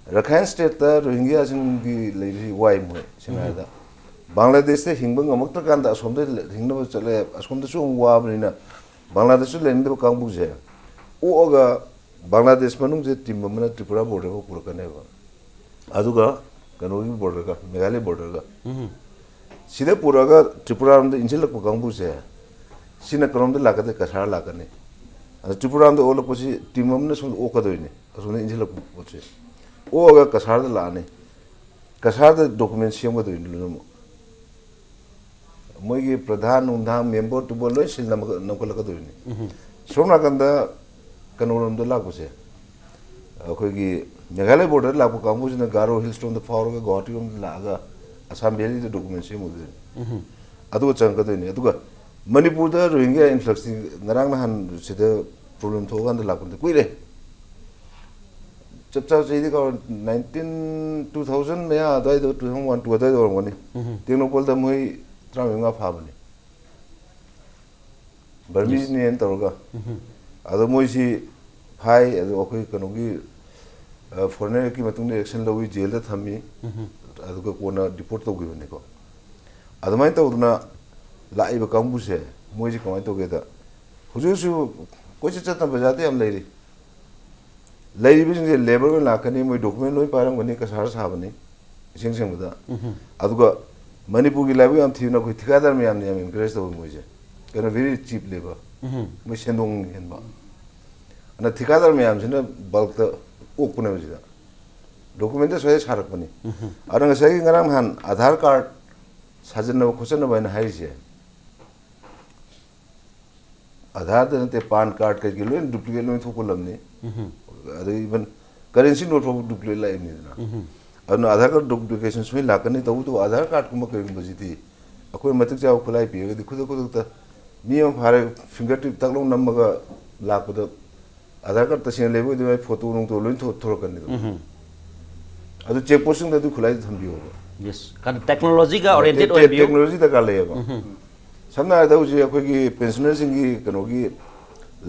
रखाइन स्टेट ता रोहिंग्या सिंगी लेबी वाई मोय सिनादा बांग्लादेश से हिंबंग अमक्ता कांदा असोमदे हिंगनो चले असोमदे सु वाबनिना बांग्लादेश से लेंदे कांगबु जे ओगा बांग्लादेश मनुंग जे टीम मना त्रिपुरा बॉर्डर को पुर कने बा अदुगा कनोगी बॉर्डर का मेघालय बॉर्डर का सीधे पूरा का त्रिपुरा में इंजिल को कांगबु से सिना करम दे लागते कसार लागने त्रिपुरा में ओलो पसी टीम मने सु ओकदोइने असोने इंजिल को पोचे ओ अगर कसार द लाने कसार द डॉक्यूमेंट सेम दो इन मोगी प्रधान उन्धा मेंबर टू बोलो सिल नमकल का दो इन सोमना कंदा कनोरम द लागुसे अखोगी मेघालय बॉर्डर लागु कांबुजना गारो हिल स्टोन द फावर का गुवाहाटी रोम लागा Assam valley the document same दो अदु चंग दो इन अदुगा मणिपुर द रोहिंग्या इन्फ्लक्स नरांग नहान सिद प्रॉब्लम थोगान द लागुन कुइरे चप्चा चाहिए का 2000 में आदाय दो 2001 टू आदाय दो रंगोनी टेक्नोपोल द मुई त्रामेंगा फाबने बर्मीज ने एंटर होगा अदो मुई सी हाई अदो कोई कनोगी फॉरेनर की मतुंग एक्शन लो हुई जेल द थमी अदो को कोना डिपोर्ट तो गई बने को अदो माइन तो उतना लाइव कांबू से मुई जी कमाई तो गया था हुजूर सु कोई चीज़ तब बजाते हम ले रही लेबर लेबर में लाखनी मोई डॉक्यूमेंट लोई पारमगनी कसार साबनी इसिंग सिंगदा अदुगा मणिपुर की लाइव हम थीना कोई ठिकादार में हम इनकरेज तो मोइजे कनो वेरी चीप लेबर मोई सेंदोंग हेनबा अना ठिकादार में हम सिना बल्क त ओकने बजिदा डॉक्यूमेंट तो सोये सारकपनी अरंग सही ngरang han आधार कार्ड साजन खोसन बायना हाइसे Aadhaar da nate PAN card ka gilo en duplicate lo thok lamni adu even currency note for duplicate la ni na anu Aadhaar card duplication smi lakani to Aadhaar card kuma kai bajiti akoi matik jaw khulai pi ga khuda ta miyam phare fingertip tak lo namaga lakpada Aadhaar card ta sin lebo de photo nung to lo thor kan ni adu check posting da du khulai thambi ho yes kan technology ka oriented oi bio technology da ka le ba samna da uji akoi ki pensioner singi kano ki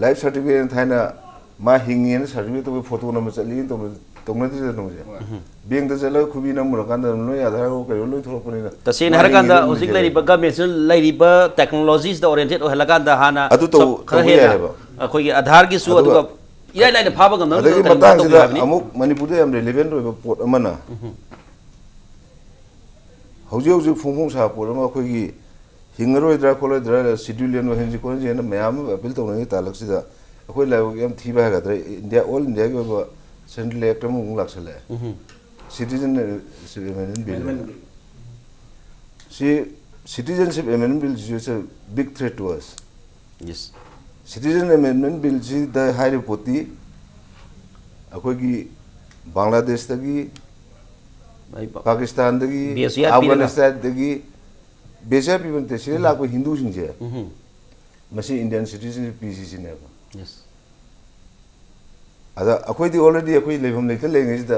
life certificate thaina ma hingin certificate to photo na ma chali to tongna ti no je bank da chala khubi na mura kan da no Aadhaar ko kai lo thor pani na ta sen har kan da hojik lai ba government lai ba technologies da oriented oi halakan da hana adu to khaya akoi ki Aadhaar gi su adu iyai lai na phaba gam na adagi matang sida amuk Manipur da am relevant oi ba pot amana hauji phongphong sa pot ma akoi ki hingaroi dra kholoi dra civilian no henji ko je na mayam appeal to ngi talak sida akoi la yam thiba ga dra India all India go ba central act mu laksale citizenship bill citizenship amendment bill is a big threat to us yes citizen amendment bill ji da high repoti akoi gi Bangladesh tagi Pakistan tagi Afghanistan tagi Beja people te sire la ko Hindu sing je masi Indian citizenship PCC ne ba yes ada akoi di already akoi lebam le te le ngi da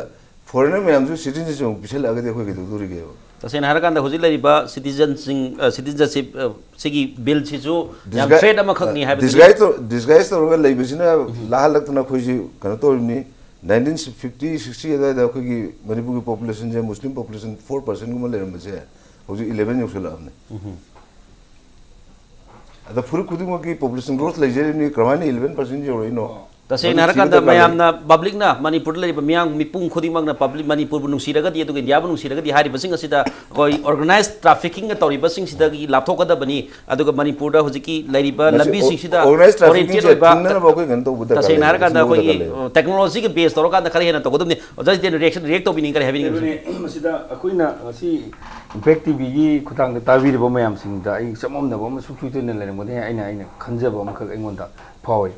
foreigner me am ju citizenship bisel aga de akoi ge du ri ge ta sen har kan da hojik lai ba citizenship sigi bill chi ju yam threat ama khak ni ha disguise to ro le bisina la halak na khoi ji kan to ni 1950 60 da akoi gi Manipur ki population je Muslim population 4% gum le ram je hoji 11 yosula amne ada puri kudung ki population growth le je ni kramani 11% jo no ta sen har kan da mayam na public na Manipur lai ba myang mipung khodi mag na public Manipur bu nung siraga di adu India bu nung siraga di hari basing asida koi organized trafficking ga tori basing sida gi lapthok ka da bani adu ga Manipur da hoji ki lai ba lambi sing sida organized trafficking je tingna ba koi gan to buda ta sen har kan da koi technology ke base toro kan da khare hena to godum ni just the reaction react to bini kare having masida akoi na asi impact TV gi khutang da tawi ba mayam sing da ai samom na ba ma su chu ne le mo de aina khanjaba ma khak engon da phawai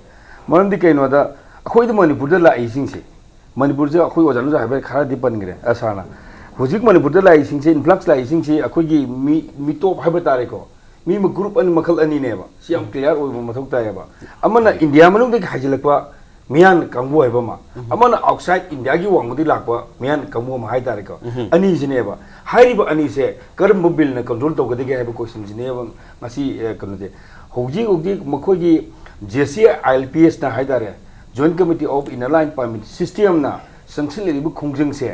maram di kaino da akhoi da Manipur da lai sing se Manipur je akhoi ojan ja habai khara di pan gre asana hojik Manipur da lai sing se influx lai sing se akhoi gi mi top habai tare ko mi ma group an makhal ani ne ba siam clear oi ma thok ta ya ba amana India manung de hajilak ba mian kangbu hai ba ma amana outside India gi wang di lak ba mian kangbu ma hai tare ko ani jine ba hai ba ani se karam bill na control to ga de ga ba question jine ba ngasi kan je hoji makhoi gi JC IPS na haidare Joint Committee of Inner-Line Permit System na sanction le bu khongjang se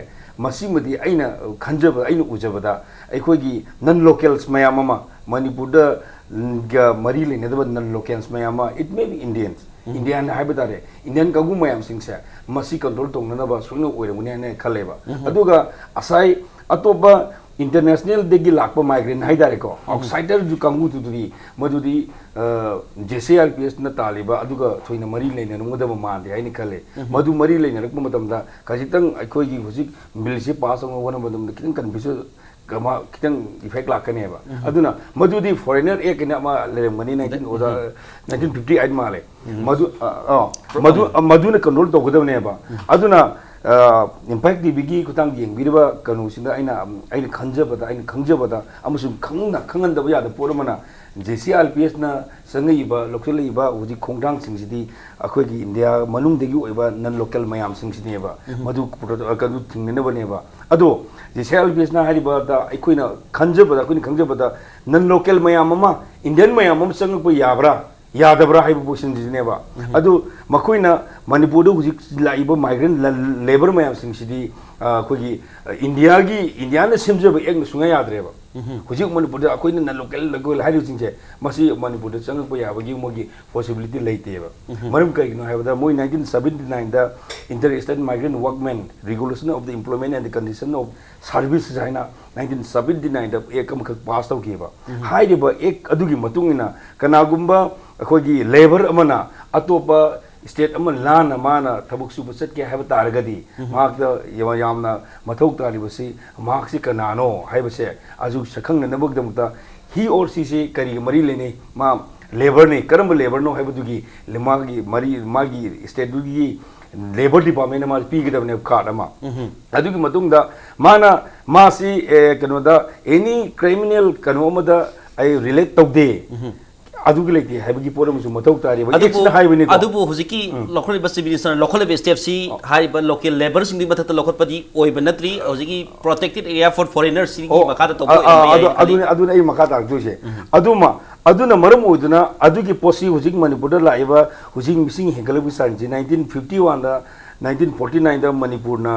masi madi aina khanjaba aina ujabada aikoi gi non locals mayam ma Manipur da ga mari le ne da non locals mayam it may be Indians Indian haibadare Indian kagu mayam sing se masi control tong na ba sunu oiramuni ne khaleba aduga asai atoba international degi lakpa migrant haidare ko outsider ju kangu tu di madudi JCRPS na taliba aduga thoina mari leina nungda ba mande ai ni khale madu mari leina rakpa matamda kajitang aikoi gi hujik bill se pass ong wona madam da kitang confusion kama kitang effect lakane ba aduna madudi foreigner ek na ma le mani 1958 male madu na control to godam ne ba aduna impact di bigi kutang yeng biriba kanu sinda aina khanjabada amusum khangan da ya da pormana JCRPS na sangai ba local ba uji khongdang singsi akhoi gi India manung degi oiba non local mayam singsi ne ba madu kanu thingne ba ne ba ado JCRPS na hari ba da aikoina khanjabada khongjabada non local mayam ma Indian mayam sang pa yabra yadabra hai bu sin ne ba adu makoina Manipur do huji laiba migrant labor mayam singsi khoi India na simje ba ek sunga yadre ba huji Manipur da akoina na local hari singje masi Manipur da sang pa yabagi mogi possibility leite ba marum kai no ha da moi 1979 da Interstate Migrant Workmen Regulation of the Employment and the Condition of Service jaina 1979 da ekam khak pass tau ki ba hai de ba ek adugi matungina kanagumba akhoi labor amana atopa state aman lana mana thabuk su busat ke have targadi mak da yamna mathok tari basi mak si kanano hai base aju sakhang na nabuk damta he or she se kari mari lene ma labour ने करम labour no है बदुगी मागी मरी मागी state दुगी labour department मा पीगदबने card अमा अदुगी मतुंगदा माना मासी कनोदा एनी क्रिमिनल कनोमदा आई रिलेट तौदे अदुगी लेते हैबगी पोरम सु मतौ तारि बा एक्शन हाइबने अदुबो हुजिकी लोकल बस मिनिस्टर लोकल स्टेप सी हाइब लोकल लेबर सिंग मथत लोखतपदी ओइब नत्री हुजिकी प्रोटेक्टेड एरिया फॉर फॉरेनर्स सिंगी मखादा तो अदुने आई मखा ताकदुसे अदुमा अदुना मरम ओइदुना अदुगी पोसी हुजिक मणिपुर लाइबा हुजिक मिसिंग हेगलबि सांजी 1951 दा 1949 दा मणिपुर ना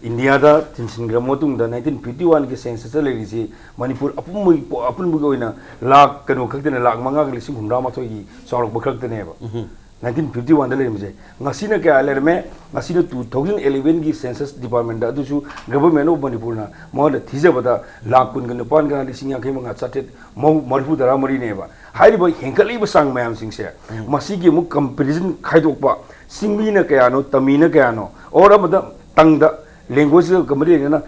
इंडिया दा तिनसिनग्रा मतुंग दा 1951 के सेंसस लेरिसी मणिपुर अपुनमुगी ओइना लाख कनो खक्तने लाख मंगा लिसिंग हुमरा माथोगी सौरक बखक्तनेबा 1951 दा लेरिमजे ngасina kya lerme ngasina 2011 की सेंसस डिपार्टमेंट दा दुसु गवर्नमेंट ऑफ मणिपुर ना मोद थिजबदा लाख कुन गन पान गा लिसिंग याखे मंगा चाटेट मरफु दरा मरी नेबा हाइरिबा हेंकलीबा सांग मयाम सिंगसे मसीगी मु कंपैरिजन खाइदोकपा सिंगमीना कयानो तमीना कयानो और अमदा तंगदा लैंग्वेज कमरी ना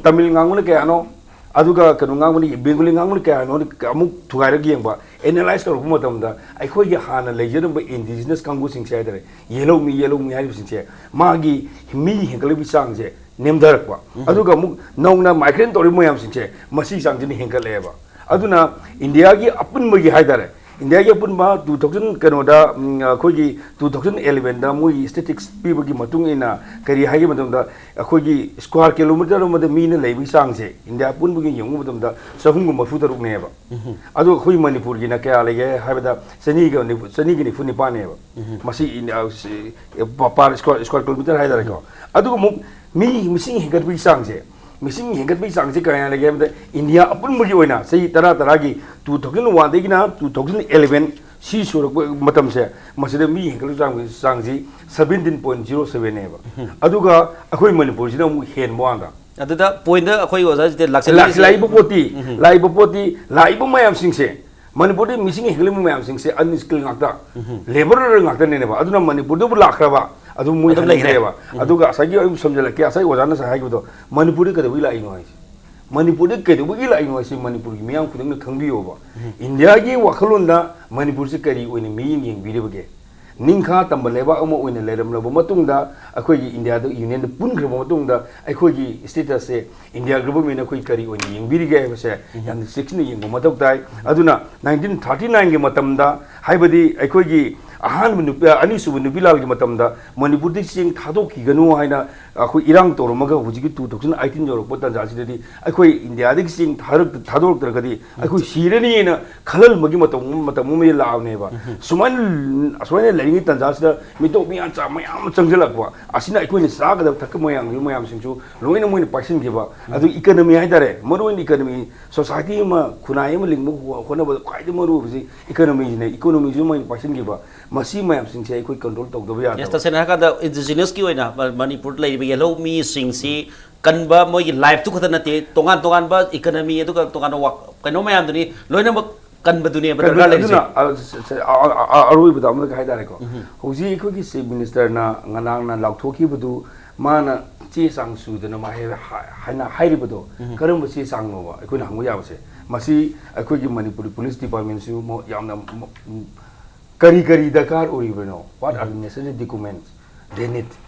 Tamil ngangun kayano aduga kanu ngangun bengali ngangun kayano amuk thugaira yengba analyze tor humatamda akhoi gi hana lejerum ba indigenous kangu sing se dare yellow mi hari sing se magi mi hengkali bi sang je nemdarakwa aduga muk nongna migrant tori moyam sing se masi sang jini hengkaleba aduna india gi apun magi haidare India के पुन 2000 कनोदा अखोगी 2011 दा मोई statistics पीबगी मतुंग इना करी हागे मतुंदा अखोगी square kilometre मद mean लेबी सांगसे India पुन बगी यंगु मतुंदा सहुंगु मफु तरुक नेबा अदो अखोई मणिपुर गिना क्या लेगे हाबदा सनी गी निफु निपानेबा मसी पार स्क्वायर किलोमीटर हाइदर को अदो मु मी मिसिंग हेगरबी सांगसे मिसिंग हेगरबी सांगसे क्या लेगे इंडिया अपुन बगी ओइना सही तरह की 2001 देगिना 2011 सी सुरक मतम से मसिद मी हेगल सांगजी 17.07 नेबा अदुगा अखोई मणिपुर जिना मु हेन मोंगा अदुदा पॉइंट दा अखोई ओजा जे लाइब पोती लाइब मयाम सिंगसे मणिपुर दे मिसिंग हेगल मयाम सिंगसे अनस्किल ngakta लेबर ngakta नेबा अदुना मणिपुर दो लाखराबा अदु मु लेरेबा अदुगा असागी अयु समझलके असाई ओजाना सहायगदो मणिपुर दे कदबि लाइनो हाइसे मणिपुर कई लाइन मणिपुर की मैं खुद खबीबा इंडिया की वखलों मणिपुर से करी येंगे निखा तब लेबाब अखोई इंडिया यूनियन पुनग्रब अखोई स्टेटस से इंडिया गवर्नमेंट अखोई करी येंगे है चेक्सीन येंब मथौ ताई 1939 के अखोई अहान अनीसुब नुपीलाल की मणिपुर चिंग थादोगनु है अखोई इरांग तौरमगा हुजिकी 2018 यौरप तंजासीदी अखोई इंडिया चिंग थादोरगदी अखोई सीरनी खलल मगी मतम लाबनेबा सुमान लेरिंग तंजासीद मिटो मियां चा मयाम चंगजलकवा असिना अखोई चागदब थक मयाम सिंचु लोइना मोइन पाइसनगिबा अदु इकोनॉमी हाइदारे मरोइन इकोनॉमी सोसाइटी मा खुनाय मा लिंग होनब खाइदे मरु बिजि इकोनॉमी जु मोइन पाइसनगिबा मसी मयाम सिंसे अखोई कंट्रोल तौदब या यस तसेना का इंडिजिनस की ओइना मणिपुर लेबे येलो मी सिंगसी कनबा मोई लाइफ तु खतनते तोगान बा इकोनॉमी अदुगा तोगान कनो मयाम दुनी लोइना कनब दुनी बदरगा लेजिना अरुई बदा अमदा हाइदारे को होजी अखोई की चीफ मिनिस्टर ना nganaang na लाउथोकी बदु माना चे सांग सुदना मा हाइना हाइरिबदो करम चे सांग नोबा अखोई हंगो याबसे मसी अखोई की मणिपुर पुलिस डिपार्टमेंट सु मो यामना करी दरकार ओरिबनो what are necessary documents they need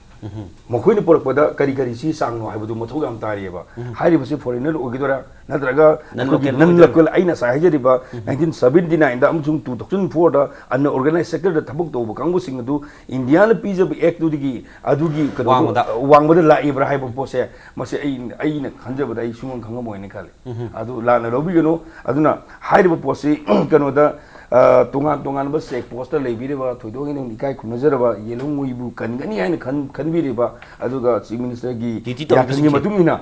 मखोइन पोरकपदा करी सी सांगनो हाइबदु मथौ याम तारियबा हाइरिबसे फॉरेनर ओगिदोरा नद्रगा नन लोकल आइना साइजरिबा 1979 दा अमजुंग 2004 दा अन ऑर्गेनाइज सेक्टर दा थबक तोब कांगबु सिंगदु इंडिया न पीजब एक्ट दुगी अदुगी वांगबदा लाइब्रा हाइब पोसे मसे आइना खंजबदा आई सुमन खंगमोइने खाले अदु लाना लोबिगनो अदुना हाइरिब पोसे कनोदा तोगान बस चेक पोस्ट लेबिरेबा थोइदोगिन निकाय खुनजरबा येलो मुइबु कनगनी हाइन खनबिरेबा अदुगा चीफ मिनिस्टर की याथंगी मतुमिना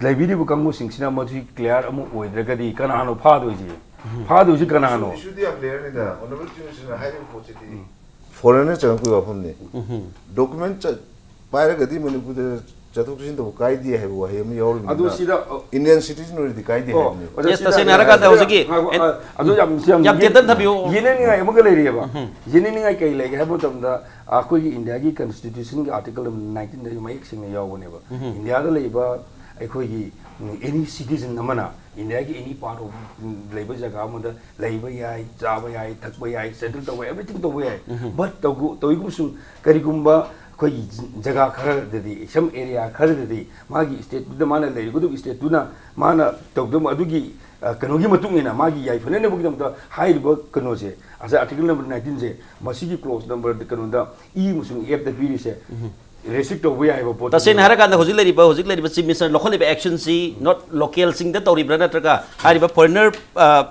लेबिरेबु कांगु सिंगसिना मथि क्लियर अमु ओइद्रगदी कनानो फादोजि कनानो इशुदी क्लियर निदा ऑनरेबल चीफ मिनिस्टर हाइरिंग पोचिति फॉरेनर चंगु वाफमने डॉक्यूमेंट पायरगदी मणिपुर चतुर्सिन तो कायदी है वो है योर अदु सिदा इंडियन सिटीजन ओरिदि कायदी है यस तसेना हरका दा होजकी अदु याम तेतन थबियो येनेनिगा एमगा लेरियबा येनेनिगा कई लेगे हबो तमदा अखोई इंडिया की कॉन्स्टिट्यूशन की आर्टिकल 19 दा मयक सिंग यावनेबा इंडिया दा लेबा अखोई एनी सिटीजन नमना India ki any part of labor jaga mada labor yai, java yai, thakba yai, settle to everything to way. But to go su karigumba koi jaga khar dedi some area khar dedi magi state the mana le go to state tuna mana to dum adugi kanogi matung ina magi yai phane ne bugdam da high work kano se as article number 19 se masigi clause number the kano da e musung f the piri se restrict to way have a Tasen Harakanda Hosili Chief Minister local action see not local sing the Tori Branatraga, Hariba foreigner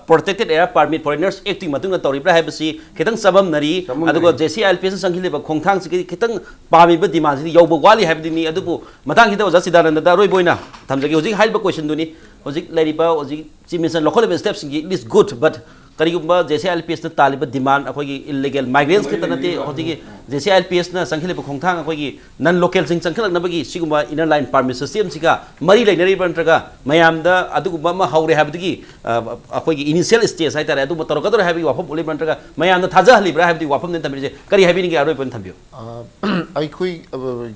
protected air permit foreigners acting Matuna Tori Brahasi, Ketang Sabam Nari, Adugo JC LPS Sankiliba, Kongtang Kitang, Bami demands the Yobawali have the Adubu, Matangita was Asidan and the Royboina. Tamsaki Haiba question Duni, Ozik Ladiba, Ozik Chief Minister local steps is good, but Karigumba, JCLPS na Taliban demand akogi illegal migrants kita nati hoti JCLPS na sankhile bukongthang akogi non local sing sankhilak na bagi sigumba inner line permit system sika mari lainari bantraga mayamda adugumba ma haure habdigi akogi initial stage hai tare adu matarokador habi wafam ule bantraga mayamda thaja halibra habdi wafam ne tamije kari habi ni aroi ban thambiyo ai khoi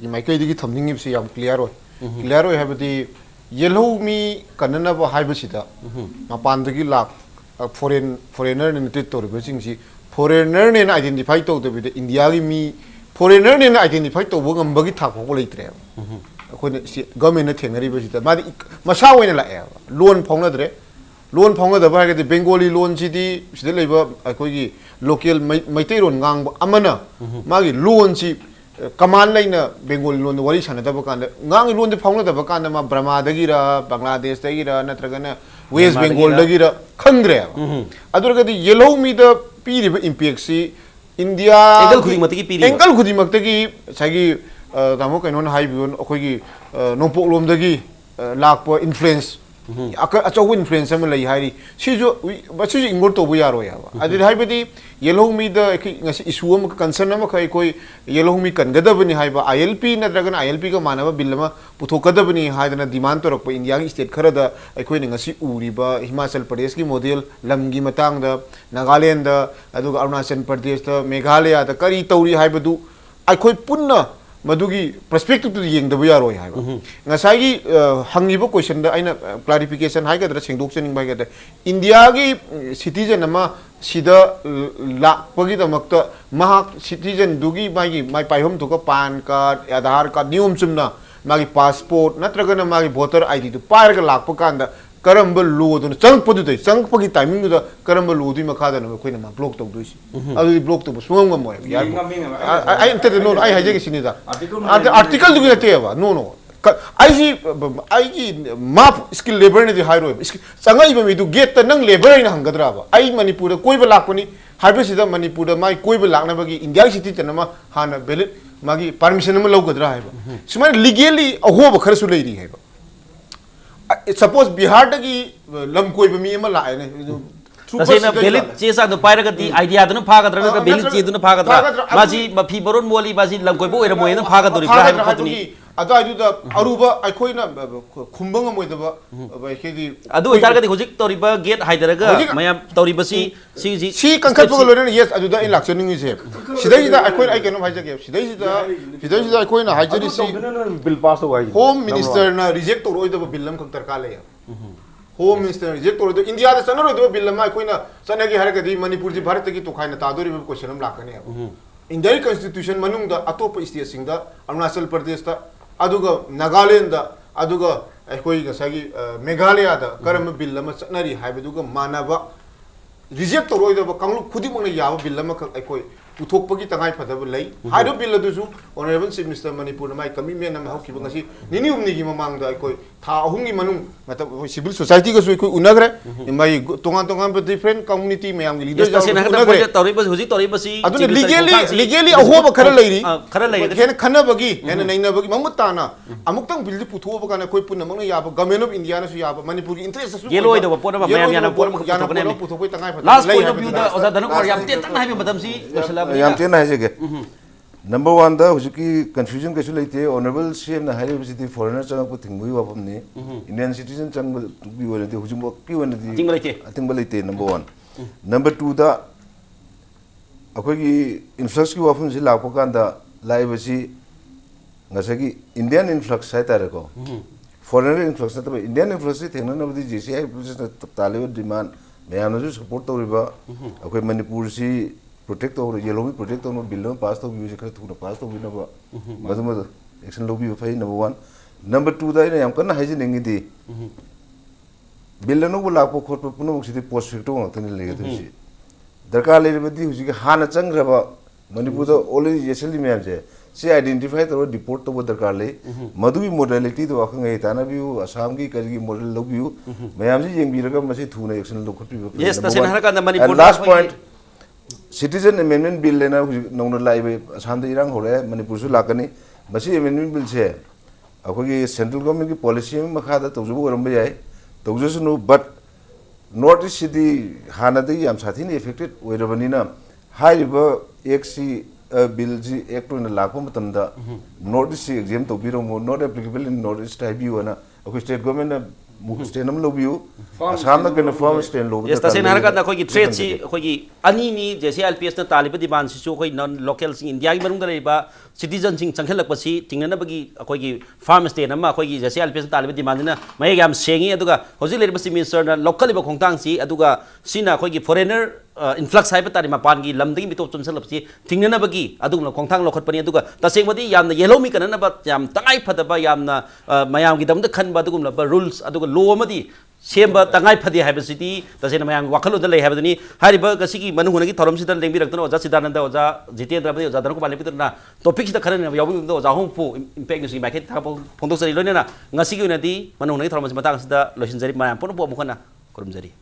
maikai digi thamning si yam clear oi habdi yellow mi kanana ba haibasida mapan dagi lak foreigner ne tit tor beching si foreigner ne identify to the India gi mi foreigner ne identify to bo ngam bagi thak ko leitre ko ne government ne thengari be sita ma masa oina la loan phong na dre loan phong da ba ga Bengali loan si di sida leiba ko gi local maitei ron ngang amana ma gi loan si kaman laina Bengali loan wari sana da ba kan ngang loan de phong da ba kan ma Burma da gi ra Bangladesh da gi ra natraga na West Bengal dagira khangre adurgadi yellow mi the piriba impact si India engel khudi maktagi sagi tamo kainon haibion akogi nopok lom dagi lakpo influence achaw influence am lai hairi sijo bachu ingor to bu yaro ya adi haibadi yellow mi the ngasi issue am concern am kai koi yellow mi kan gadabani haiba ILP na dragon ILP ka manaba billama puthokadabani haidana demand to rakpo India state khara da koi ngasi uriba Himachal Pradesh ki model lamgi matang da Nagaland da adu Arunachal Pradesh da Meghalaya da kari tauri haibadu koi punna madugi perspective to yeng da bu yaro ya ngasai hangibo question da aina clarification hai ga da sengdok chening bai ga da India gi citizen ama sida la pagi da makta mahak citizen dugi mai pai hom to ka pan card Aadhaar card nium chumna magi passport natraga na magi voter ID to par ga lak pakan da karamba lo do chang podu dai chang pagi timing da karamba lo di makha da na khoi na block to do si adu block to swang ngam mo ya I enter no I haje ki sinida article du te ba no I see map skill labor ne di high sangai ba mi du get ta nang labor na hangadra ba ai Manipur koi ba lakpani haibe sida Manipur da mai koi ba lakna ba ki India city tan ma hana valid magi permission ma logadra hai ba sumai legally aho ba khar su lei ri hai ba suppose Bihar da ki lam koi ba mi ma la ne Tasena belit chesa no paira ka di idea do no phaga dra ka belit che do no phaga dra maji mafi boron moli maji langkoi bo era moena phaga dori bra ha khotuni adu adu da aruba ai khoi na khumbang moi da ba ba ke di adu itar ka di hojik tori ba gate haidara ga mayam tori ba si kankat bo lo ne yes adu da election ni se sidai da ai khoi ai ke no haija ke sidai da ai khoi na haija ri si bill pass ho home minister na reject to roi da bill lam khak tarka le Home Minister reject to the India the Sanaro do bill ma koina sanagi harakadi Manipur ji Bharat ki to khaina ta dori question am lakane Indian constitution manung da atop state sing da Arunachal Pradesh da aduga Nagaland da aduga koi ga sagi Meghalaya da karam bill ma sanari haibeduga manaba reject to roi da kanglu khudi mong na yawa bill ma koi puthokpagi tangai phadab lei haido bill du su honorable chief minister Manipur mai kami me nam hauki bangasi nini umni gi mamang da koi tha ahung gi manung mata civil society ga su koi unagre mai tongan but different community mayam gi leader ja unagre tori ba hoji tori ba si adu legally aho ba khara lei hen khana bagi hen naina bagi mamutta na amuktang bill putho ba kana koi punna mang ya ba government of India na su ya ba Manipur gi interest su yelo ida ba pora ba mayam yana pora ma puthokoi tangai phadab last point of view da oza Dhanakumar yam te tan hai madam si yam te na jege number 1 da hujuki confusion ke sulai te honorable CM na hire city foreigner chang ko thingui wa pam ni Indian citizen chang bi wala te hujum ki wala di tingbalai te number 1 number 2 da akoi gi influx ki wa pam si la ko kan da lai ba si ngasagi Indian influx sai ta ko foreigner influx na Indian influx thing na budi JCI taliba demand mayam na support to riba akoi Manipur si protect to yellow protect to bill pass to view kare thuna pass to bina ba maduma action lobby phai number 1 number 2 da yam kana haji ningi di bill no bu lakpo khot puno si post ficto ngtani lege to si darkar le badi huji ke hana changraba Manipur da already yesali mayam je si identify to deport to darkar le madu modality to akhang ei tana view assam ki kari model lo view mayam ji yeng biraga masi thuna action lo khot pi yes tasen haraka na Manipur last point citizen amendment bill lena nongna laibe assam da irang hore Manipur su lakani masi amendment bill se akogi central government ki policy ma kha da tawjubu garam yai tawjusu no but north east city hana da yam sathi ni affected oirabani na haiba xc bill ji act on lakho matam da north east exam to biro mo not applicable in north east type you na akoi state government na state nam lo biu assam na kana form state lo yes tasen haraka na khoi trade si khoi ani ni jesi IPS na taliba demand si chu khoi non local sing India gi manung da leiba citizen sing changkhalak pasi tingna bagi khoi gi farm state nama khoi gi jesi IPS na taliba demand na mai yam sengi aduga hoji leiba si minister na local ba khongtang si aduga sina khoi gi foreigner influx hai patari mapan gi lamdagi mi to chunsalap si tingna bagi adugna khongtang lokhot pani aduga taseng madi yamna yellow mi kana na ba yam tangai phadaba yamna mayam gi damda khanba adugumna ba rules aduga law madi semba tangai phadi haiba city tasena mayam wakhalo da lei haibadani hariba gasigi manung hunagi thorom sida lengbi raktana oja Chidananda oja Jeetendra badi oja Dhanakumar lepitna topic sida kharen yabu do oja hong pu impact ni market tha phondok sari loina na ngasigi unadi manung hunagi thorom matang sida loisinjari mayam pono bo mukhana kurumjari